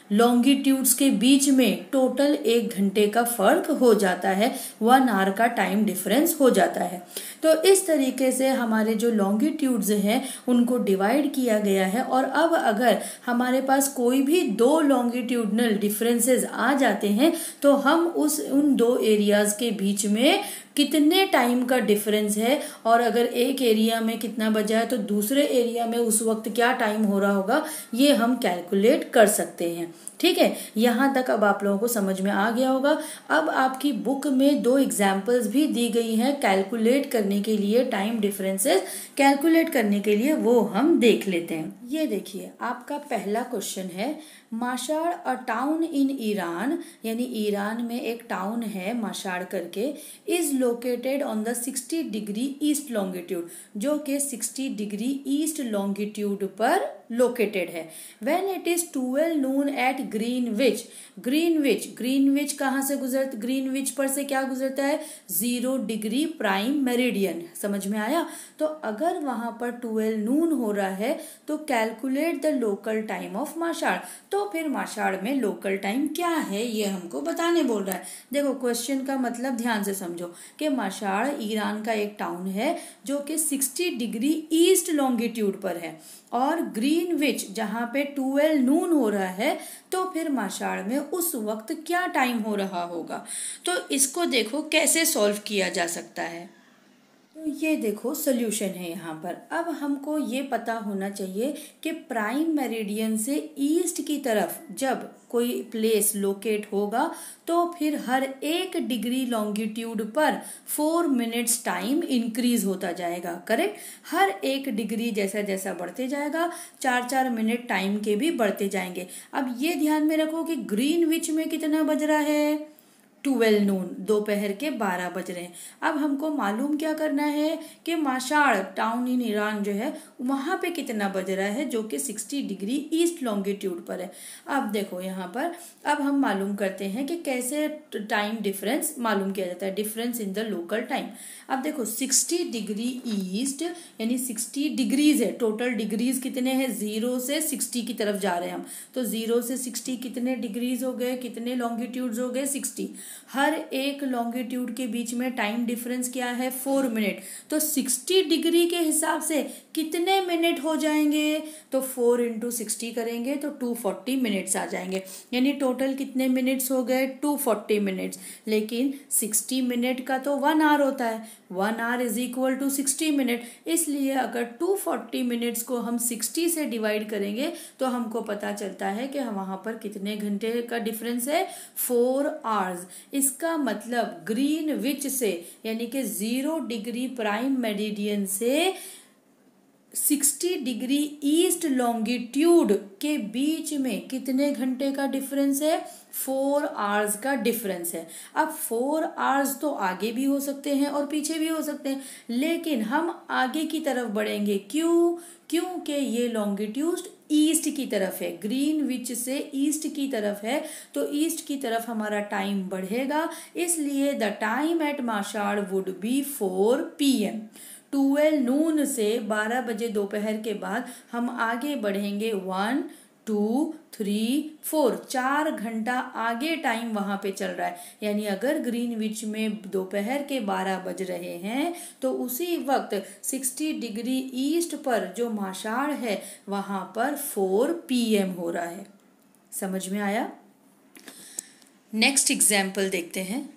लॉन्गिट्यूड्स के बीच में टोटल 1 घंटे का फर्क हो जाता है, 1 आवर का टाइम डिफरेंस हो जाता है। तो इस तरीके से हमारे जो लॉन्गिट्यूड्स हैं उनको डिवाइड किया गया है। और अब अगर हमारे पास कोई भी 2 लॉन्गिट्यूडनल डिफरेंसेस आ जाते हैं तो हम उन 2 एरियाज के बीच में कितने टाइम का डिफरेंस है और अगर एक एरिया में कितना बजा है तो दूसरे एरिया में उस वक्त क्या टाइम हो रहा होगा, ये हम कैलकुलेट कर सकते हैं। ठीक है, यहाँ तक अब आप लोगों को समझ में आ गया होगा। अब आपकी बुक में 2 एग्जाम्पल्स भी दी गई हैं कैलकुलेट करने के लिए, टाइम डिफरेंसेस कैलकुलेट करने के लिए, वो हम देख लेते हैं। ये देखिए, आपका पहला क्वेश्चन है, Mashhad a town in Iran, यानी ईरान में एक टाउन है माशाड़ करके, is located on the 60 degree east longitude, जो कि 60 डिग्री ईस्ट लॉन्गिट्यूड पर लोकेटेड है। When it is 12 noon at Greenwich, Greenwich कहाँ से गुजरता, ग्रीनविच पर से क्या गुजरता है, 0 डिग्री प्राइम मेरिडियन। समझ में आया? तो अगर वहां पर 12 नून हो रहा है तो calculate the local time of Mashhad. तो फिर माशाड़ में लोकल टाइम क्या है ये हमको बताने बोल रहा है। देखो, क्वेश्चन का मतलब ध्यान से समझो कि माशाड़ ईरान का एक टाउन है जो कि 60 डिग्री ईस्ट लॉन्गिट्यूड पर है और ग्रीनविच जहां पे 12 नून हो रहा है, तो फिर माशाड़ में उस वक्त क्या टाइम हो रहा होगा। तो इसको देखो कैसे सॉल्व किया जा सकता है। तो ये देखो सोल्यूशन है यहाँ पर। अब हमको ये पता होना चाहिए कि प्राइम मेरिडियन से ईस्ट की तरफ जब कोई प्लेस लोकेट होगा तो फिर हर 1 डिग्री लॉन्गिट्यूड पर 4 मिनट्स टाइम इंक्रीज होता जाएगा। करेक्ट, हर 1 डिग्री जैसा जैसा बढ़ते जाएगा 4-4 मिनट टाइम के भी बढ़ते जाएंगे। अब ये ध्यान में रखो कि ग्रीनविच में कितना बज रहा है, 12 नून, दोपहर के 12 बज रहे हैं। अब हमको मालूम क्या करना है कि माशाड़ टाउन इन ईरान जो है वहां पे कितना बज रहा है, जो कि 60 डिग्री ईस्ट लॉन्गिट्यूड पर है। अब देखो यहाँ पर, अब हम मालूम करते हैं कि कैसे टाइम डिफरेंस मालूम किया जाता है, difference in the local time. अब देखो 60 डिग्री ईस्ट यानी 60 डिग्रीज है, टोटल डिग्रीज कितने हैं, 0 से 60 की तरफ जा रहे हैं हम, तो 0 से 60 कितने डिग्रीज हो गए, कितने लॉन्गिट्यूड्स हो गए, 60। हर 1 लॉन्गिट्यूड के बीच में टाइम डिफरेंस क्या है, 4 मिनट। तो 60 डिग्री के हिसाब से कितने मिनट हो जाएंगे, तो 4 × 60 करेंगे तो 240 मिनट्स आ जाएंगे, यानी टोटल कितने मिनट्स हो गए, 240 मिनट्स। लेकिन 60 मिनट का तो 1 आवर होता है, 1 hour is equal to 60 minute, इसलिए अगर 240 मिनट्स को हम 60 से डिवाइड करेंगे तो हमको पता चलता है कि वहां पर कितने घंटे का डिफरेंस है, 4 आवर्स। इसका मतलब ग्रीनविच से यानी कि 0 डिग्री प्राइम मेरिडियन से 60 डिग्री ईस्ट लॉन्गिट्यूड के बीच में कितने घंटे का डिफरेंस है, 4 आवर्स का डिफरेंस है। अब 4 आवर्स तो आगे भी हो सकते हैं और पीछे भी हो सकते हैं, लेकिन हम आगे की तरफ बढ़ेंगे। क्योंकि ये लॉन्गिट्यूड ईस्ट की तरफ है, ग्रीनविच से ईस्ट की तरफ है, तो ईस्ट की तरफ हमारा टाइम बढ़ेगा, इसलिए the time at Mashhad would be 4 PM। 12 noon से 12 बजे दोपहर के बाद हम आगे बढ़ेंगे 1, 2, 3, 4, 4 घंटा आगे टाइम वहां पे चल रहा है। यानी अगर ग्रीनविच में दोपहर के 12 बज रहे हैं तो उसी वक्त 60 डिग्री ईस्ट पर जो माशाड़ है वहां पर 4 PM हो रहा है। समझ में आया? नेक्स्ट एग्जाम्पल देखते हैं।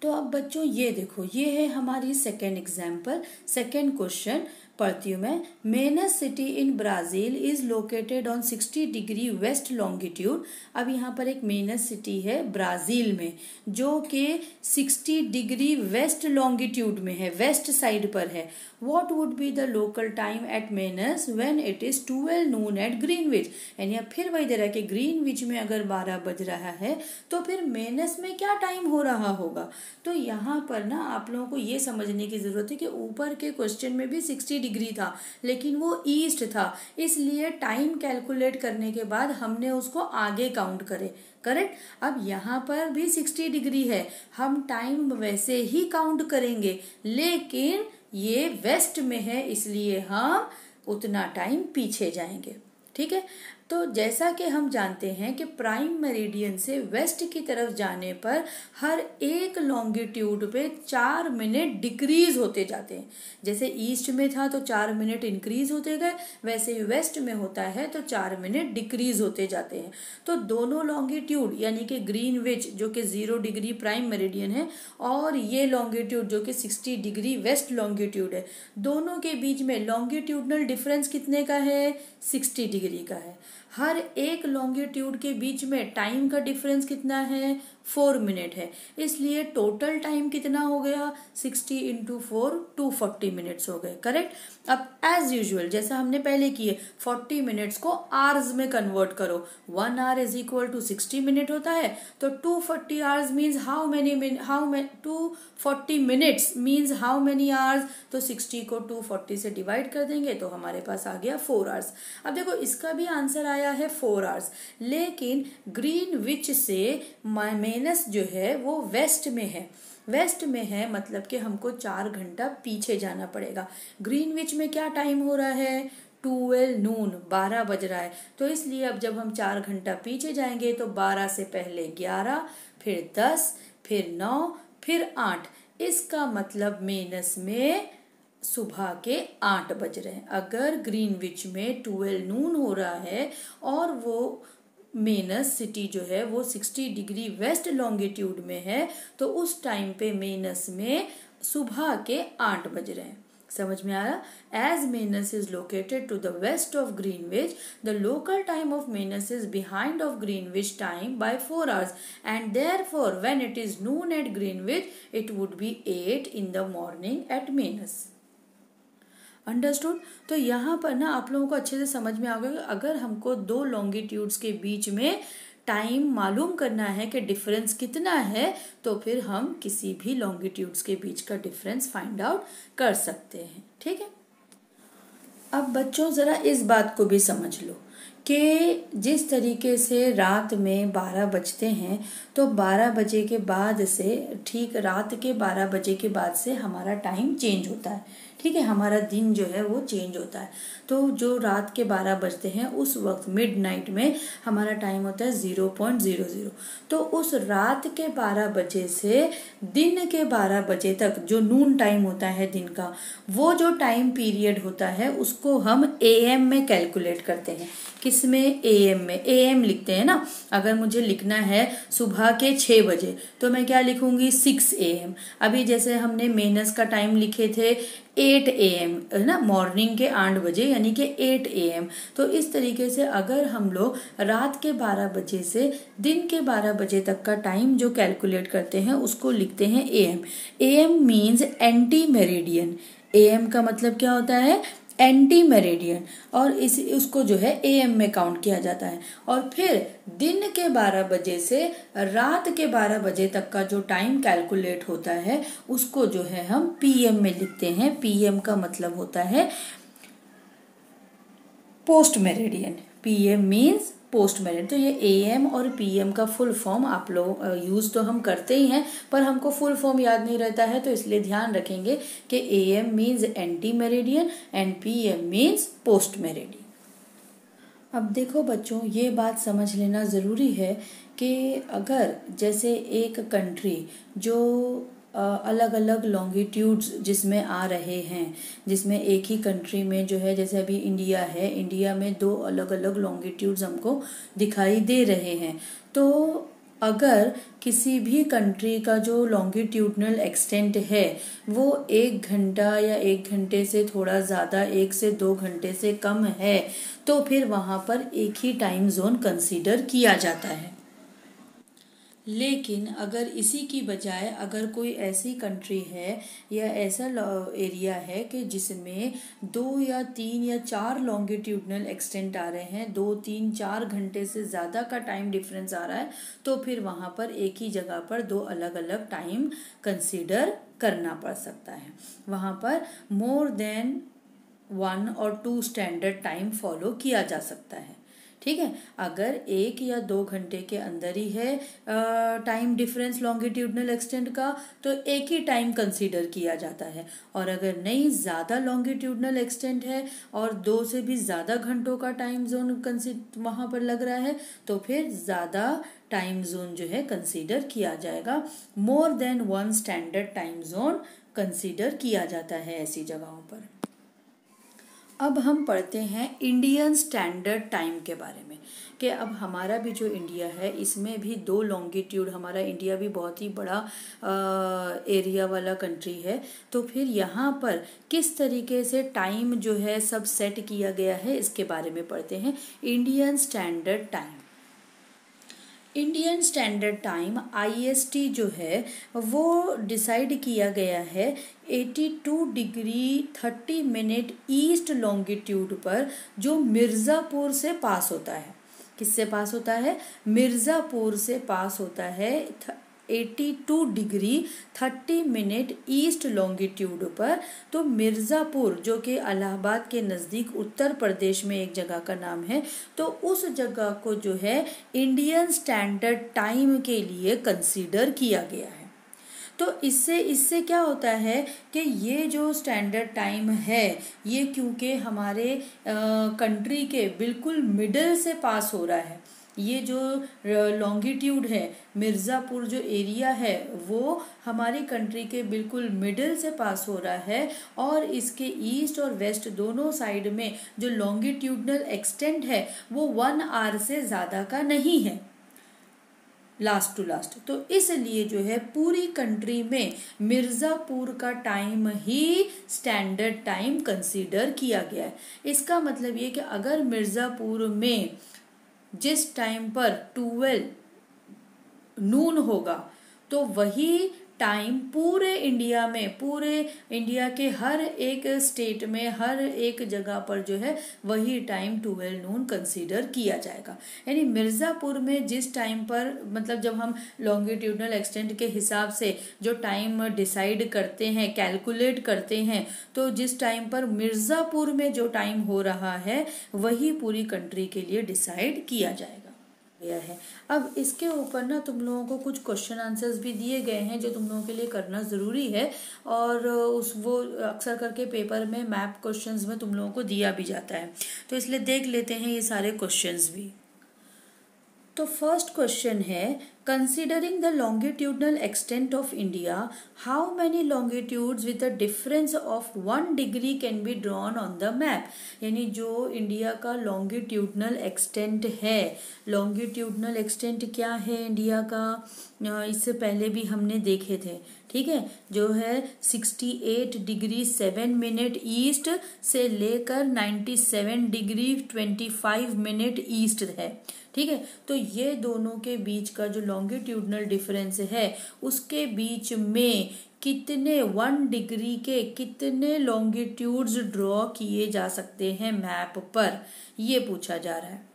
तो अब बच्चों ये देखो, ये है हमारी सेकेंड एग्जाम्पल, सेकेंड क्वेश्चन पढ़ती हूँ मैं। Manaus city in Brazil is located on 60 degree west longitude. अब यहाँ पर एक मेनस सिटी है ब्राज़ील में जो कि 60 डिग्री वेस्ट लॉन्गिट्यूड में है, वेस्ट साइड पर है। What would be the local time at Manaus when it is 12 noon at Greenwich. यानी अब फिर वही दे रहा है कि ग्रीनविच में अगर 12 बज रहा है तो फिर मेनस में क्या टाइम हो रहा होगा। तो यहाँ पर ना आप लोगों को ये समझने की ज़रूरत है कि ऊपर के क्वेश्चन में भी 60 डिग्री था लेकिन वो ईस्ट था, इसलिए टाइम कैलकुलेट करने के बाद हमने उसको आगे काउंट करे। करेक्ट। अब यहाँ पर भी 60 डिग्री है, हम टाइम वैसे ही काउंट करेंगे, लेकिन ये वेस्ट में है इसलिए हम उतना टाइम पीछे जाएंगे। ठीक है। तो जैसा कि हम जानते हैं कि प्राइम मेरिडियन से वेस्ट की तरफ जाने पर हर एक लॉन्गिट्यूड पे 4 मिनट डिक्रीज होते जाते हैं। जैसे ईस्ट में था तो 4 मिनट इंक्रीज होते गए, वैसे ही वेस्ट में होता है तो 4 मिनट डिक्रीज होते जाते हैं। तो दोनों लॉन्गिट्यूड यानी कि ग्रीनविच जो कि 0 डिग्री प्राइम मेरिडियन है और ये लॉन्गिट्यूड जो कि 60 डिग्री वेस्ट लॉन्गिट्यूड है, दोनों के बीच में लॉन्गिट्यूडनल डिफरेंस कितने का है? 60 डिग्री का है। हर एक लॉन्गिट्यूड के बीच में टाइम का डिफरेंस कितना है? 4 मिनट है। इसलिए टोटल टाइम कितना हो गया? 60 इंटू 4 240 मिनट्स हो गए। करेक्ट। अब एज यूजुअल जैसा हमने पहले किए 40 मिनट्स को आवर्स में कन्वर्ट करो। 1 hour is equal to 60 minute होता है, तो 240 hours means how many 240 minutes means how many hours. तो 60 को 240 से डिवाइड कर देंगे तो हमारे पास आ गया 4 आवर्स। अब देखो इसका भी आंसर आया है 4 आवर्स, लेकिन ग्रीनविच से मेनस जो है वो वेस्ट में है। वेस्ट में है मतलब कि हमको 4 घंटा पीछे जाना पड़ेगा। ग्रीनविच में क्या टाइम हो रहा है? 12 नून, 12 बज रहा है। तो इसलिए अब जब हम 4 घंटा पीछे जाएंगे तो 12 से पहले 11, फिर 10, फिर 9, फिर 8। इसका मतलब मेनस में सुबह के 8 बज रहे हैं। अगर ग्रीनविच में 12 नून हो रहा है और वो मेनस सिटी जो है वो 60 डिग्री वेस्ट लॉन्गिट्यूड में है, तो उस टाइम पे मेनस में सुबह के 8 बज रहे हैं। समझ में आ रहा? As Manaus is located to the west of Greenwich, the local time of Manaus is behind of Greenwich time by 4 hours and therefore when it is noon at Greenwich it would be 8 in the morning at Manaus. Understood? तो यहाँ पर ना आप लोगों को अच्छे से समझ में आ गया कि अगर हमको 2 लॉन्गिट्यूड्स के बीच में टाइम मालूम करना है कि डिफरेंस कितना है, तो फिर हम किसी भी लॉन्गिट्यूड्स के बीच का डिफरेंस फाइंड आउट कर सकते हैं। ठीक है। अब बच्चों ज़रा इस बात को भी समझ लो कि जिस तरीके से रात में 12 बजते हैं तो 12 बजे के बाद से, ठीक रात के 12 बजे के बाद से हमारा टाइम चेंज होता है। ठीक है, हमारा दिन जो है वो चेंज होता है। तो जो रात के 12 बजते हैं उस वक्त मिडनाइट में हमारा टाइम होता है 0.00। तो उस रात के 12 बजे से दिन के 12 बजे तक जो नून टाइम होता है दिन का, वो जो टाइम पीरियड होता है उसको हम AM में कैलकुलेट करते हैं। किसमें? AM में। AM लिखते हैं ना। अगर मुझे लिखना है सुबह के 6 बजे तो मैं क्या लिखूंगी? 6 AM। अभी जैसे हमने मेनस का टाइम लिखे थे 8 AM है ना, मॉर्निंग के 8 बजे यानी कि 8 AM। तो इस तरीके से अगर हम लोग रात के 12 बजे से दिन के 12 बजे तक का टाइम जो कैलकुलेट करते हैं उसको लिखते हैं AM। AM means anti meridian. AM का मतलब क्या होता है? Anti meridian. और उसको जो है AM में काउंट किया जाता है। और फिर दिन के 12 बजे से रात के 12 बजे तक का जो टाइम कैलकुलेट होता है उसको जो है हम PM में लिखते हैं। PM का मतलब होता है post meridian. PM means post meridian. तो ये AM और PM का फुल फॉर्म आप लोग यूज तो हम करते ही हैं, पर हमको फुल फॉर्म याद नहीं रहता है, तो इसलिए ध्यान रखेंगे कि AM means anti meridian and PM means post meridian. अब देखो बच्चों, ये बात समझ लेना ज़रूरी है कि अगर जैसे एक कंट्री जो अलग अलग लॉन्गिट्यूड्स जिसमें आ रहे हैं, जिसमें एक ही कंट्री में जो है, जैसे अभी इंडिया है, इंडिया में 2 अलग अलग लॉन्गिट्यूड्स हमको दिखाई दे रहे हैं। तो अगर किसी भी कंट्री का जो लॉन्गिट्यूडनल एक्सटेंट है वो 1 घंटा या 1 घंटे से थोड़ा ज़्यादा 1 से 2 घंटे से कम है तो फिर वहाँ पर एक ही टाइम जोन कंसीडर किया जाता है। लेकिन अगर इसी की बजाय अगर कोई ऐसी कंट्री है या ऐसा एरिया है कि जिसमें 2 या 3 या 4 लॉन्गिट्यूडनल एक्सटेंट आ रहे हैं, 2 3 4 घंटे से ज़्यादा का टाइम डिफरेंस आ रहा है, तो फिर वहाँ पर एक ही जगह पर 2 अलग अलग टाइम कंसीडर करना पड़ सकता है। वहाँ पर मोर देन 1 और 2 स्टैंडर्ड टाइम फॉलो किया जा सकता है। ठीक है, अगर 1 या 2 घंटे के अंदर ही है टाइम डिफरेंस लॉन्गिट्यूडनल एक्सटेंट का तो एक ही टाइम कंसीडर किया जाता है, और अगर नहीं ज़्यादा लॉन्गिट्यूडनल एक्सटेंट है और 2 से भी ज़्यादा घंटों का टाइम जोन वहाँ पर लग रहा है तो फिर ज़्यादा टाइम जोन जो है कंसीडर किया जाएगा। More than 1 standard time zone consider किया जाता है ऐसी जगहों पर। अब हम पढ़ते हैं इंडियन स्टैंडर्ड टाइम के बारे में कि अब हमारा भी जो इंडिया है इसमें भी 2 लॉन्गिट्यूड, हमारा इंडिया भी बहुत ही बड़ा एरिया वाला कंट्री है, तो फिर यहाँ पर किस तरीके से टाइम जो है सब सेट किया गया है इसके बारे में पढ़ते हैं। Indian standard time, Indian standard time IST जो है वो डिसाइड किया गया है 82 डिग्री 30 मिनट ईस्ट लॉन्गिट्यूड पर, जो मिर्ज़ापुर से पास होता है। किससे पास होता है? मिर्ज़ापुर से पास होता है 82 डिग्री 30 मिनट ईस्ट लॉन्गिट्यूड पर। तो मिर्ज़ापुर जो कि इलाहाबाद के नज़दीक उत्तर प्रदेश में एक जगह का नाम है, तो उस जगह को जो है इंडियन स्टैंडर्ड टाइम के लिए कंसीडर किया गया है। तो इससे क्या होता है कि ये जो स्टैंडर्ड टाइम है ये क्योंकि हमारे कंट्री के बिल्कुल मिडल से पास हो रहा है, ये जो लॉन्गिट्यूड है मिर्ज़ापुर जो एरिया है वो हमारी कंट्री के बिल्कुल मिडिल से पास हो रहा है, और इसके ईस्ट और वेस्ट दोनों साइड में जो लॉन्गिट्यूडनल एक्सटेंट है वो 1 आवर से ज़्यादा का नहीं है लास्ट टू लास्ट। तो इसलिए जो है पूरी कंट्री में मिर्ज़ापुर का टाइम ही स्टैंडर्ड टाइम कंसीडर किया गया है। इसका मतलब ये कि अगर मिर्ज़ापुर में जिस टाइम पर 12 नून होगा तो वही टाइम पूरे इंडिया में, पूरे इंडिया के हर एक स्टेट में, हर एक जगह पर जो है वही टाइम 12 नून कंसीडर किया जाएगा। यानी मिर्ज़ापुर में जिस टाइम पर, मतलब जब हम लॉन्गिट्यूडनल एक्सटेंट के हिसाब से जो टाइम डिसाइड करते हैं, कैलकुलेट करते हैं, तो जिस टाइम पर मिर्ज़ापुर में जो टाइम हो रहा है वही पूरी कंट्री के लिए डिसाइड किया जाएगा गया है। अब इसके ऊपर ना तुम लोगों को कुछ क्वेश्चन आंसर्स भी दिए गए हैं जो तुम लोगों के लिए करना ज़रूरी है, और वो अक्सर करके पेपर में मैप क्वेश्चंस में तुम लोगों को दिया भी जाता है, तो इसलिए देख लेते हैं ये सारे क्वेश्चंस भी। तो फर्स्ट क्वेश्चन है, considering the longitudinal extent of India, how many longitudes with a difference of 1 degree can be drawn on the map. यानी जो इंडिया का लॉन्गिट्यूडनल एक्सटेंट है, लॉन्गिट्यूडनल एक्सटेंट क्या है इंडिया का, इससे पहले भी हमने देखे थे, ठीक है, जो है 68 डिग्री 7 मिनट ईस्ट से लेकर 97 डिग्री 25 मिनट ईस्ट है, ठीक है। तो ये दोनों के बीच का जो लॉन्गिट्यूडनल डिफरेंस है उसके बीच में कितने 1 डिग्री के कितने लॉन्गिट्यूड्स ड्रॉ किए जा सकते हैं मैप पर, ये पूछा जा रहा है।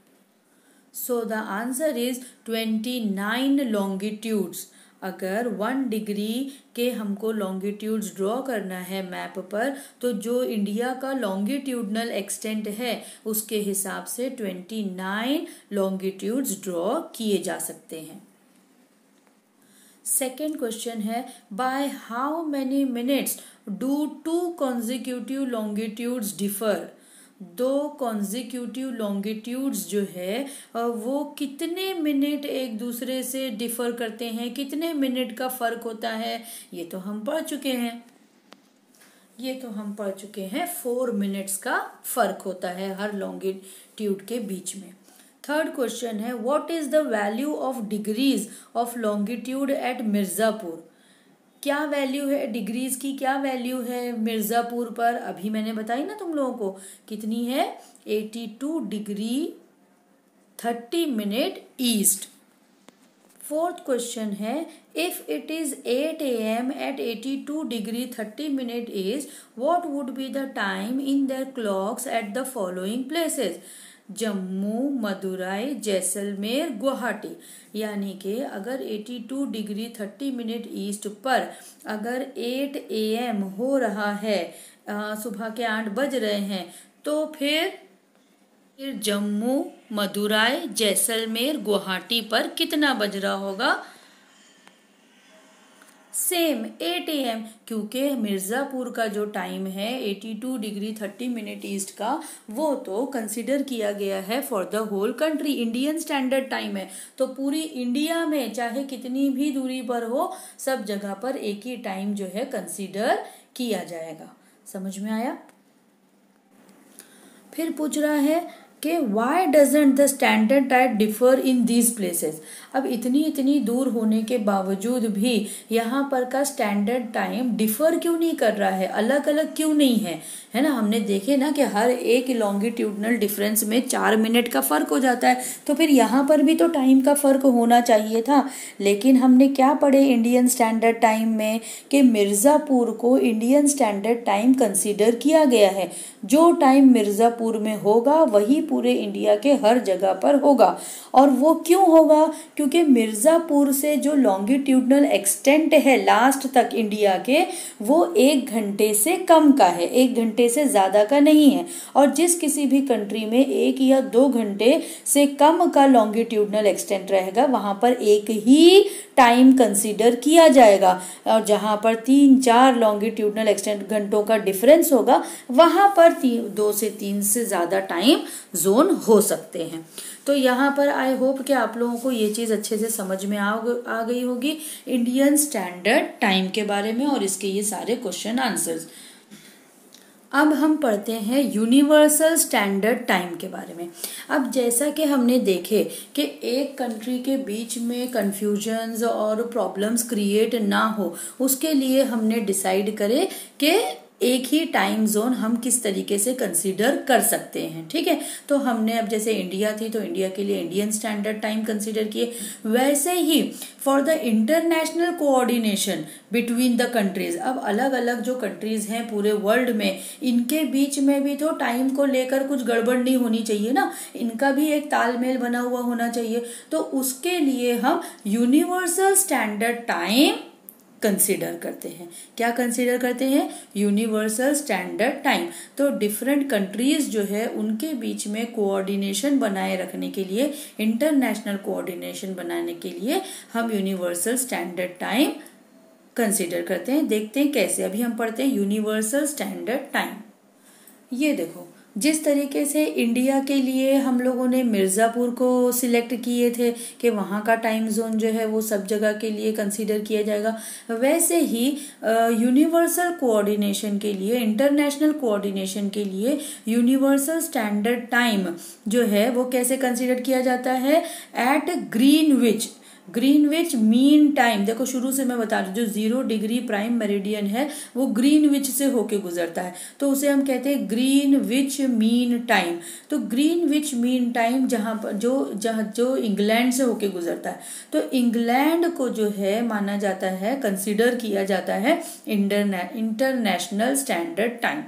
So the answer is 29 longitudes. अगर 1 डिग्री के हमको लॉन्गिट्यूड्स ड्रॉ करना है मैप पर, तो जो इंडिया का लॉन्गिट्यूडनल एक्सटेंट है उसके हिसाब से 29 लॉन्गिट्यूड्स ड्रॉ किए जा सकते हैं। सेकेंड क्वेश्चन है, by how many minutes do 2 consecutive longitudes differ. 2 consecutive longitudes जो है वो कितने मिनट एक दूसरे से डिफर करते हैं, कितने मिनट का फर्क होता है, ये तो हम पढ़ चुके हैं। 4 मिनट्स का फर्क होता है हर लॉन्गिट्यूड के बीच में। थर्ड क्वेश्चन है what is the value of degrees of longitude at Mirzapur. क्या वैल्यू है डिग्रीज की, क्या वैल्यू है मिर्ज़ापुर पर, अभी मैंने बताई ना तुम लोगों को कितनी है, 82 degree 30 minute east. Fourth question है if it is 8 AM at 82 degree 30 minute east what would be the time in their clocks at the following places, Jammu, Madurai, Jaisalmer, Guwahati. यानी कि अगर 82 डिग्री 30 मिनट ईस्ट पर अगर 8 AM हो रहा है, सुबह के 8 बज रहे हैं, तो फिर जम्मू, मदुराई, जैसलमेर, गुवाहाटी पर कितना बज रहा होगा, सेम 8 AM, क्योंकि मिर्ज़ापुर का जो टाइम है 82 डिग्री 30 मिनट ईस्ट का, वो तो कंसिडर किया गया है for the whole country, Indian standard time है। तो पूरी इंडिया में चाहे कितनी भी दूरी पर हो, सब जगह पर एक ही टाइम जो है कंसिडर किया जाएगा। समझ में आया। फिर पूछ रहा है कि why doesn't the standard time differ in these places. अब इतनी दूर होने के बावजूद भी यहाँ पर का स्टैंडर्ड टाइम डिफर क्यों नहीं कर रहा है, अलग अलग क्यों नहीं है, है ना। हमने देखे ना कि हर एक लॉन्गिट्यूडनल डिफरेंस में 4 मिनट का फ़र्क हो जाता है, तो फिर यहाँ पर भी तो टाइम का फ़र्क होना चाहिए था। लेकिन हमने क्या पढ़े इंडियन स्टैंडर्ड टाइम में कि मिर्ज़ापुर को इंडियन स्टैंडर्ड टाइम कंसीडर किया गया है। जो टाइम मिर्ज़ापुर में होगा वही पूरे इंडिया के हर जगह पर होगा। और वो क्यों होगा, क्योंकि मिर्ज़ापुर से जो लॉन्गिट्यूडनल एक्सटेंट है लास्ट तक इंडिया के, वो 1 घंटे से कम का है, 1 घंटे से ज़्यादा का नहीं है। और जिस किसी भी कंट्री में 1 या 2 घंटे से कम का लॉन्गिट्यूडनल एक्सटेंट रहेगा, वहाँ पर एक ही टाइम कंसीडर किया जाएगा। और जहाँ पर 3-4 लॉन्गिट्यूडनल एक्सटेंट घंटों का डिफरेंस होगा, वहाँ पर 2 से 3 से ज़्यादा टाइम जोन हो सकते हैं। तो यहाँ पर आई होप कि आप लोगों को ये चीज़ अच्छे से समझ में आ गई होगी इंडियन स्टैंडर्ड टाइम के बारे में और इसके ये सारे क्वेश्चन आंसर्स। अब हम पढ़ते हैं यूनिवर्सल स्टैंडर्ड टाइम के बारे में। अब जैसा कि हमने देखे कि एक कंट्री के बीच में कन्फ्यूजन्स और प्रॉब्लम्स क्रिएट ना हो, उसके लिए हमने डिसाइड करे कि एक ही टाइम जोन हम किस तरीके से कंसीडर कर सकते हैं। ठीक है, तो हमने अब जैसे इंडिया थी तो इंडिया के लिए इंडियन स्टैंडर्ड टाइम कंसीडर किए। वैसे ही for the international coordination between the countries, अब अलग अलग जो कंट्रीज हैं पूरे वर्ल्ड में, इनके बीच में भी तो टाइम को लेकर कुछ गड़बड़ नहीं होनी चाहिए ना, इनका भी एक तालमेल बना हुआ होना चाहिए। तो उसके लिए हम यूनिवर्सल स्टैंडर्ड टाइम कंसीडर करते हैं। क्या कंसीडर करते हैं, यूनिवर्सल स्टैंडर्ड टाइम। तो डिफरेंट कंट्रीज जो है उनके बीच में कोऑर्डिनेशन बनाए रखने के लिए, इंटरनेशनल कोऑर्डिनेशन बनाने के लिए हम यूनिवर्सल स्टैंडर्ड टाइम कंसीडर करते हैं। देखते हैं कैसे। अभी हम पढ़ते हैं यूनिवर्सल स्टैंडर्ड टाइम। ये देखो, जिस तरीके से इंडिया के लिए हम लोगों ने मिर्ज़ापुर को सिलेक्ट किए थे कि वहाँ का टाइम जोन जो है वो सब जगह के लिए कंसीडर किया जाएगा, वैसे ही यूनिवर्सल कोऑर्डिनेशन के लिए, इंटरनेशनल कोऑर्डिनेशन के लिए यूनिवर्सल स्टैंडर्ड टाइम जो है वो कैसे कंसीडर किया जाता है, एट ग्रीनविच मीन टाइम। देखो शुरू से मैं बता रही हूँ, जो 0 डिग्री प्राइम मेरिडियन है वो ग्रीनविच से होके गुजरता है, तो उसे हम कहते हैं ग्रीनविच मीन टाइम। तो ग्रीनविच मीन टाइम जहाँ पर जो इंग्लैंड से होके गुजरता है, तो इंग्लैंड को जो है माना जाता है, कंसिडर किया जाता है इंटरनेशनल स्टैंडर्ड टाइम।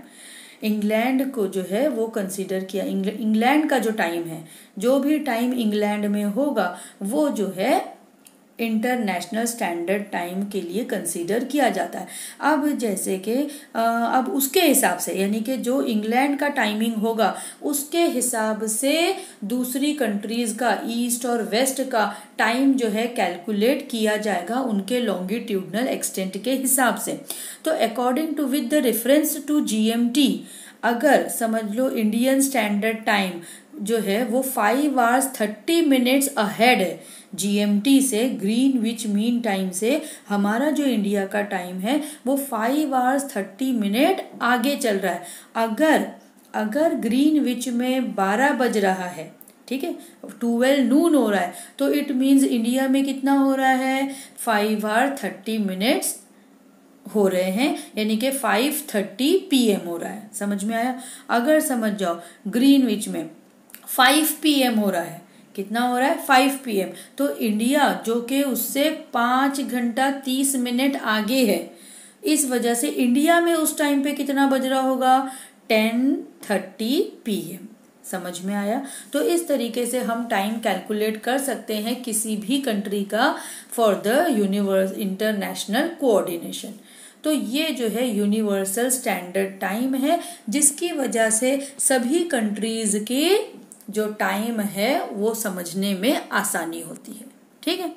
इंग्लैंड को जो है वो कंसीडर किया, इंग्लैंड का जो टाइम है, जो भी टाइम इंग्लैंड में होगा वो जो है इंटरनेशनल स्टैंडर्ड टाइम के लिए कंसीडर किया जाता है। अब जैसे कि अब उसके हिसाब से, यानी कि जो इंग्लैंड का टाइमिंग होगा उसके हिसाब से दूसरी कंट्रीज का ईस्ट और वेस्ट का टाइम जो है कैलकुलेट किया जाएगा उनके लॉन्गिट्यूडनल एक्सटेंट के हिसाब से। तो according to with the reference to GMT, अगर समझ लो इंडियन स्टैंडर्ड टाइम जो है वो 5 hours 30 minutes अहेड है GMT से, ग्रीनविच मीन टाइम से हमारा जो इंडिया का टाइम है वो 5 hours 30 minutes आगे चल रहा है। अगर ग्रीनविच में 12 बज रहा है, ठीक है, 12 नून हो रहा है, तो इट मीन्स इंडिया में कितना हो रहा है, 5:30 हो रहे हैं, यानी कि 5:30 PM हो रहा है। समझ में आया? अगर समझ जाओ ग्रीनविच में 5 PM हो रहा है, कितना हो रहा है, 5 PM, तो इंडिया जो कि उससे 5 घंटा 30 मिनट आगे है, इस वजह से इंडिया में उस टाइम पे कितना बज रहा होगा, 10:30 PM। समझ में आया? तो इस तरीके से हम टाइम कैलकुलेट कर सकते हैं किसी भी कंट्री का फॉर द इंटरनेशनल कोऑर्डिनेशन। तो ये जो है यूनिवर्सल स्टैंडर्ड टाइम है, जिसकी वजह से सभी कंट्रीज के जो टाइम है वो समझने में आसानी होती है। ठीक है,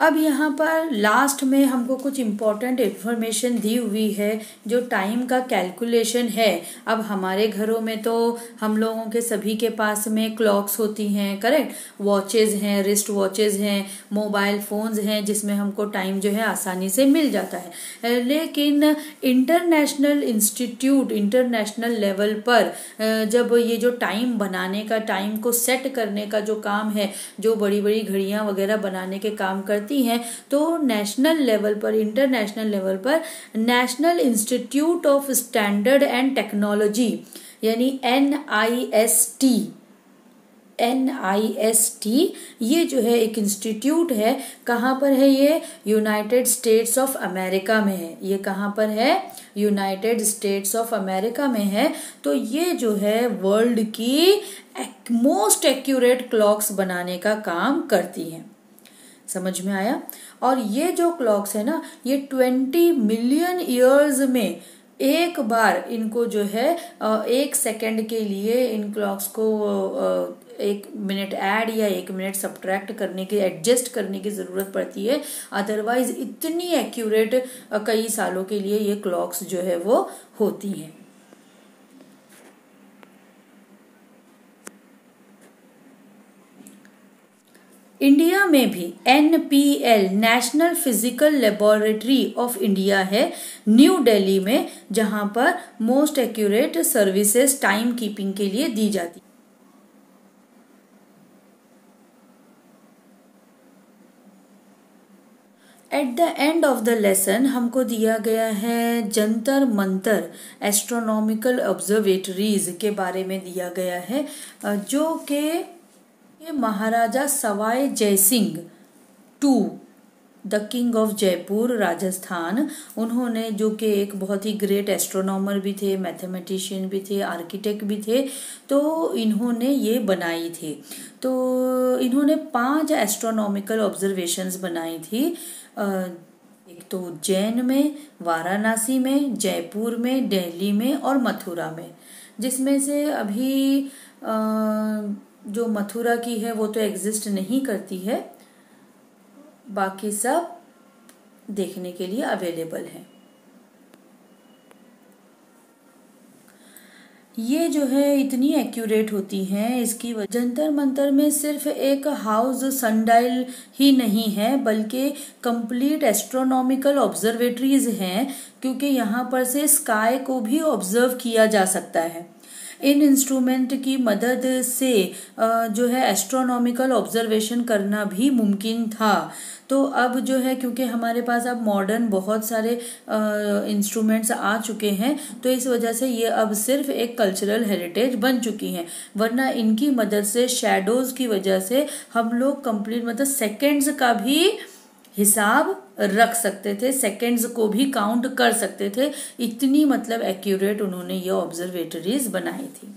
अब यहाँ पर लास्ट में हमको कुछ इम्पोर्टेंट इन्फॉर्मेशन दी हुई है जो टाइम का कैलकुलेशन है। अब हमारे घरों में तो हम लोगों के सभी के पास में क्लॉक्स होती हैं, करेक्ट, वॉचेज़ हैं, रिस्ट वॉचेज़ हैं, मोबाइल फ़ोन्स हैं, जिसमें हमको टाइम जो है आसानी से मिल जाता है। लेकिन इंटरनेशनल लेवल पर जब ये जो टाइम बनाने का, टाइम को सेट करने का जो काम है, जो बड़ी बड़ी घड़ियाँ वगैरह बनाने के काम करती हैं, तो नेशनल लेवल पर, इंटरनेशनल लेवल पर national institute of standard and technology यानी NIST ये जो है एक इंस्टीट्यूट है। कहाँ पर है ये? यूनाइटेड स्टेट्स ऑफ अमेरिका में है। ये कहाँ पर है? यूनाइटेड स्टेट्स ऑफ अमेरिका में है। तो ये जो है वर्ल्ड की मोस्ट एक्यूरेट क्लॉक्स बनाने का काम करती हैं। समझ में आया? और ये जो क्लॉक्स है ना, ये 20 मिलियन ईयर्स में एक बार इनको जो है 1 सेकेंड के लिए इन क्लॉक्स को 1 मिनट ऐड या 1 मिनट सब्ट्रैक्ट करने की, एडजस्ट करने की ज़रूरत पड़ती है। अदरवाइज इतनी एक्यूरेट कई सालों के लिए ये क्लॉक्स जो है वो होती हैं। इंडिया में भी NPL national physical laboratory of India है न्यू दिल्ली में, जहां पर most accurate services time keeping के लिए दी जाती है। At the end of the lesson हमको दिया गया है जंतर मंतर एस्ट्रोनॉमिकल ऑब्जर्वेटरीज के बारे में दिया गया है, जो कि Maharaja Sawai Jai Singh to the king of Jaipur Rajasthan, उन्होंने, जो कि एक बहुत ही ग्रेट एस्ट्रोनॉमर भी थे, मैथमेटिशियन भी थे, आर्किटेक्ट भी थे, तो इन्होंने ये बनाई थी। तो इन्होंने 5 एस्ट्रोनॉमिकल ऑब्जर्वेशंस बनाई थी। एक तो उज्जैन में, वाराणसी में, जयपुर में, दिल्ली में और मथुरा में, जिसमें से अभी जो मथुरा की है वो तो एग्जिस्ट नहीं करती है, बाकी सब देखने के लिए अवेलेबल है। ये जो है इतनी एक्यूरेट होती हैं, इसकी वजह जंतर मंतर में सिर्फ एक हाउस सनडायल ही नहीं है, बल्कि कंप्लीट एस्ट्रोनॉमिकल ऑब्जर्वेटरीज हैं, क्योंकि यहाँ पर से स्काई को भी ऑब्जर्व किया जा सकता है। इन इंस्ट्रूमेंट की मदद से जो है एस्ट्रोनॉमिकल ऑब्जर्वेशन करना भी मुमकिन था। तो अब जो है, क्योंकि हमारे पास अब मॉडर्न बहुत सारे इंस्ट्रूमेंट्स आ चुके हैं, तो इस वजह से ये अब सिर्फ एक कल्चरल हेरिटेज बन चुकी हैं, वरना इनकी मदद से शैडोज की वजह से हम लोग कंप्लीट, मतलब सेकेंड्स का भी हिसाब रख सकते थे, सेकंड्स को भी काउंट कर सकते थे। इतनी मतलब एक्यूरेट उन्होंने ये ऑब्जर्वेटरीज बनाई थी।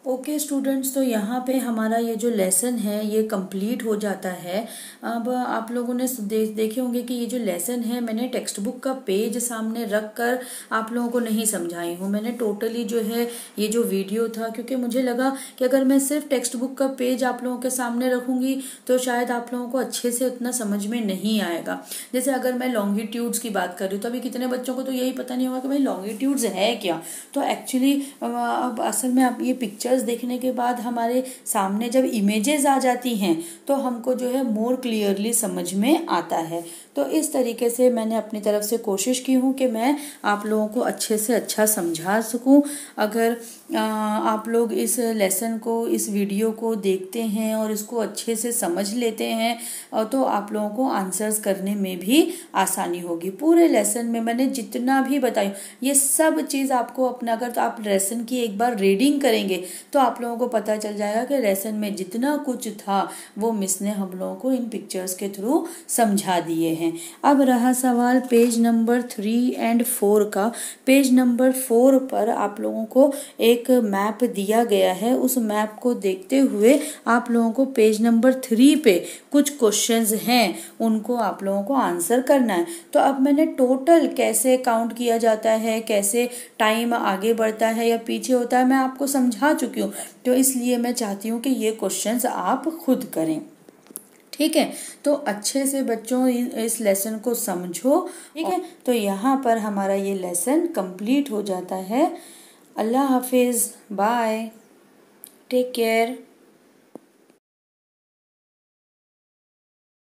ओके स्टूडेंट्स, तो यहाँ पे हमारा ये जो लेसन है ये कंप्लीट हो जाता है। अब आप लोगों ने देखे होंगे कि ये जो लेसन है मैंने टेक्स्ट बुक का पेज सामने रख कर आप लोगों को नहीं समझाई हूँ। मैंने टोटली जो है ये जो वीडियो था, क्योंकि मुझे लगा कि अगर मैं सिर्फ टेक्स्ट बुक का पेज आप लोगों के सामने रखूँगी तो शायद आप लोगों को अच्छे से उतना समझ में नहीं आएगा। जैसे अगर मैं लॉन्गिट्यूड्स की बात कर रही हूँ तो अभी कितने बच्चों को तो यही पता नहीं होगा कि भाई लॉन्गिट्यूड्स है क्या। तो एक्चुअली अब असल में आप ये पिक्चर्स देखने के बाद हमारे सामने जब इमेजेस आ जाती हैं तो हमको जो है मोर क्लियरली समझ में आता है। तो इस तरीके से मैंने अपनी तरफ से कोशिश की हूँ कि मैं आप लोगों को अच्छे से अच्छा समझा सकूँ। अगर आप लोग इस लेसन को, इस वीडियो को देखते हैं और इसको अच्छे से समझ लेते हैं तो आप लोगों को आंसर्स करने में भी आसानी होगी। पूरे लेसन में मैंने जितना भी बताया ये सब चीज़ आपको अपना, अगर तो आप लेसन की एक बार रीडिंग करेंगे तो आप लोगों को पता चल जाएगा कि लेसन में जितना कुछ था वो मिस ने हम लोगों को इन पिक्चर्स के थ्रू समझा दिए हैं। अब रहा सवाल पेज नंबर 3 और 4 का। पेज नंबर 4 पर आप लोगों को एक मैप दिया गया है। उस मैप को देखते हुए आप लोगों को पेज नंबर 3 पे कुछ क्वेश्चंस हैं, उनको आप लोगों को आंसर करना है। तो अब मैंने टोटल कैसे काउंट किया जाता है, कैसे टाइम आगे बढ़ता है या पीछे होता है, मैं आपको समझा चुकी हूँ। तो इसलिए मैं चाहती हूँ कि ये क्वेश्चंस आप खुद करें। ठीक है, तो अच्छे से बच्चों इस लेसन को समझो। ठीक है, तो यहाँ पर हमारा ये लेसन कंप्लीट हो जाता है। अल्लाह हाफिज़, बाय, टेक केयर।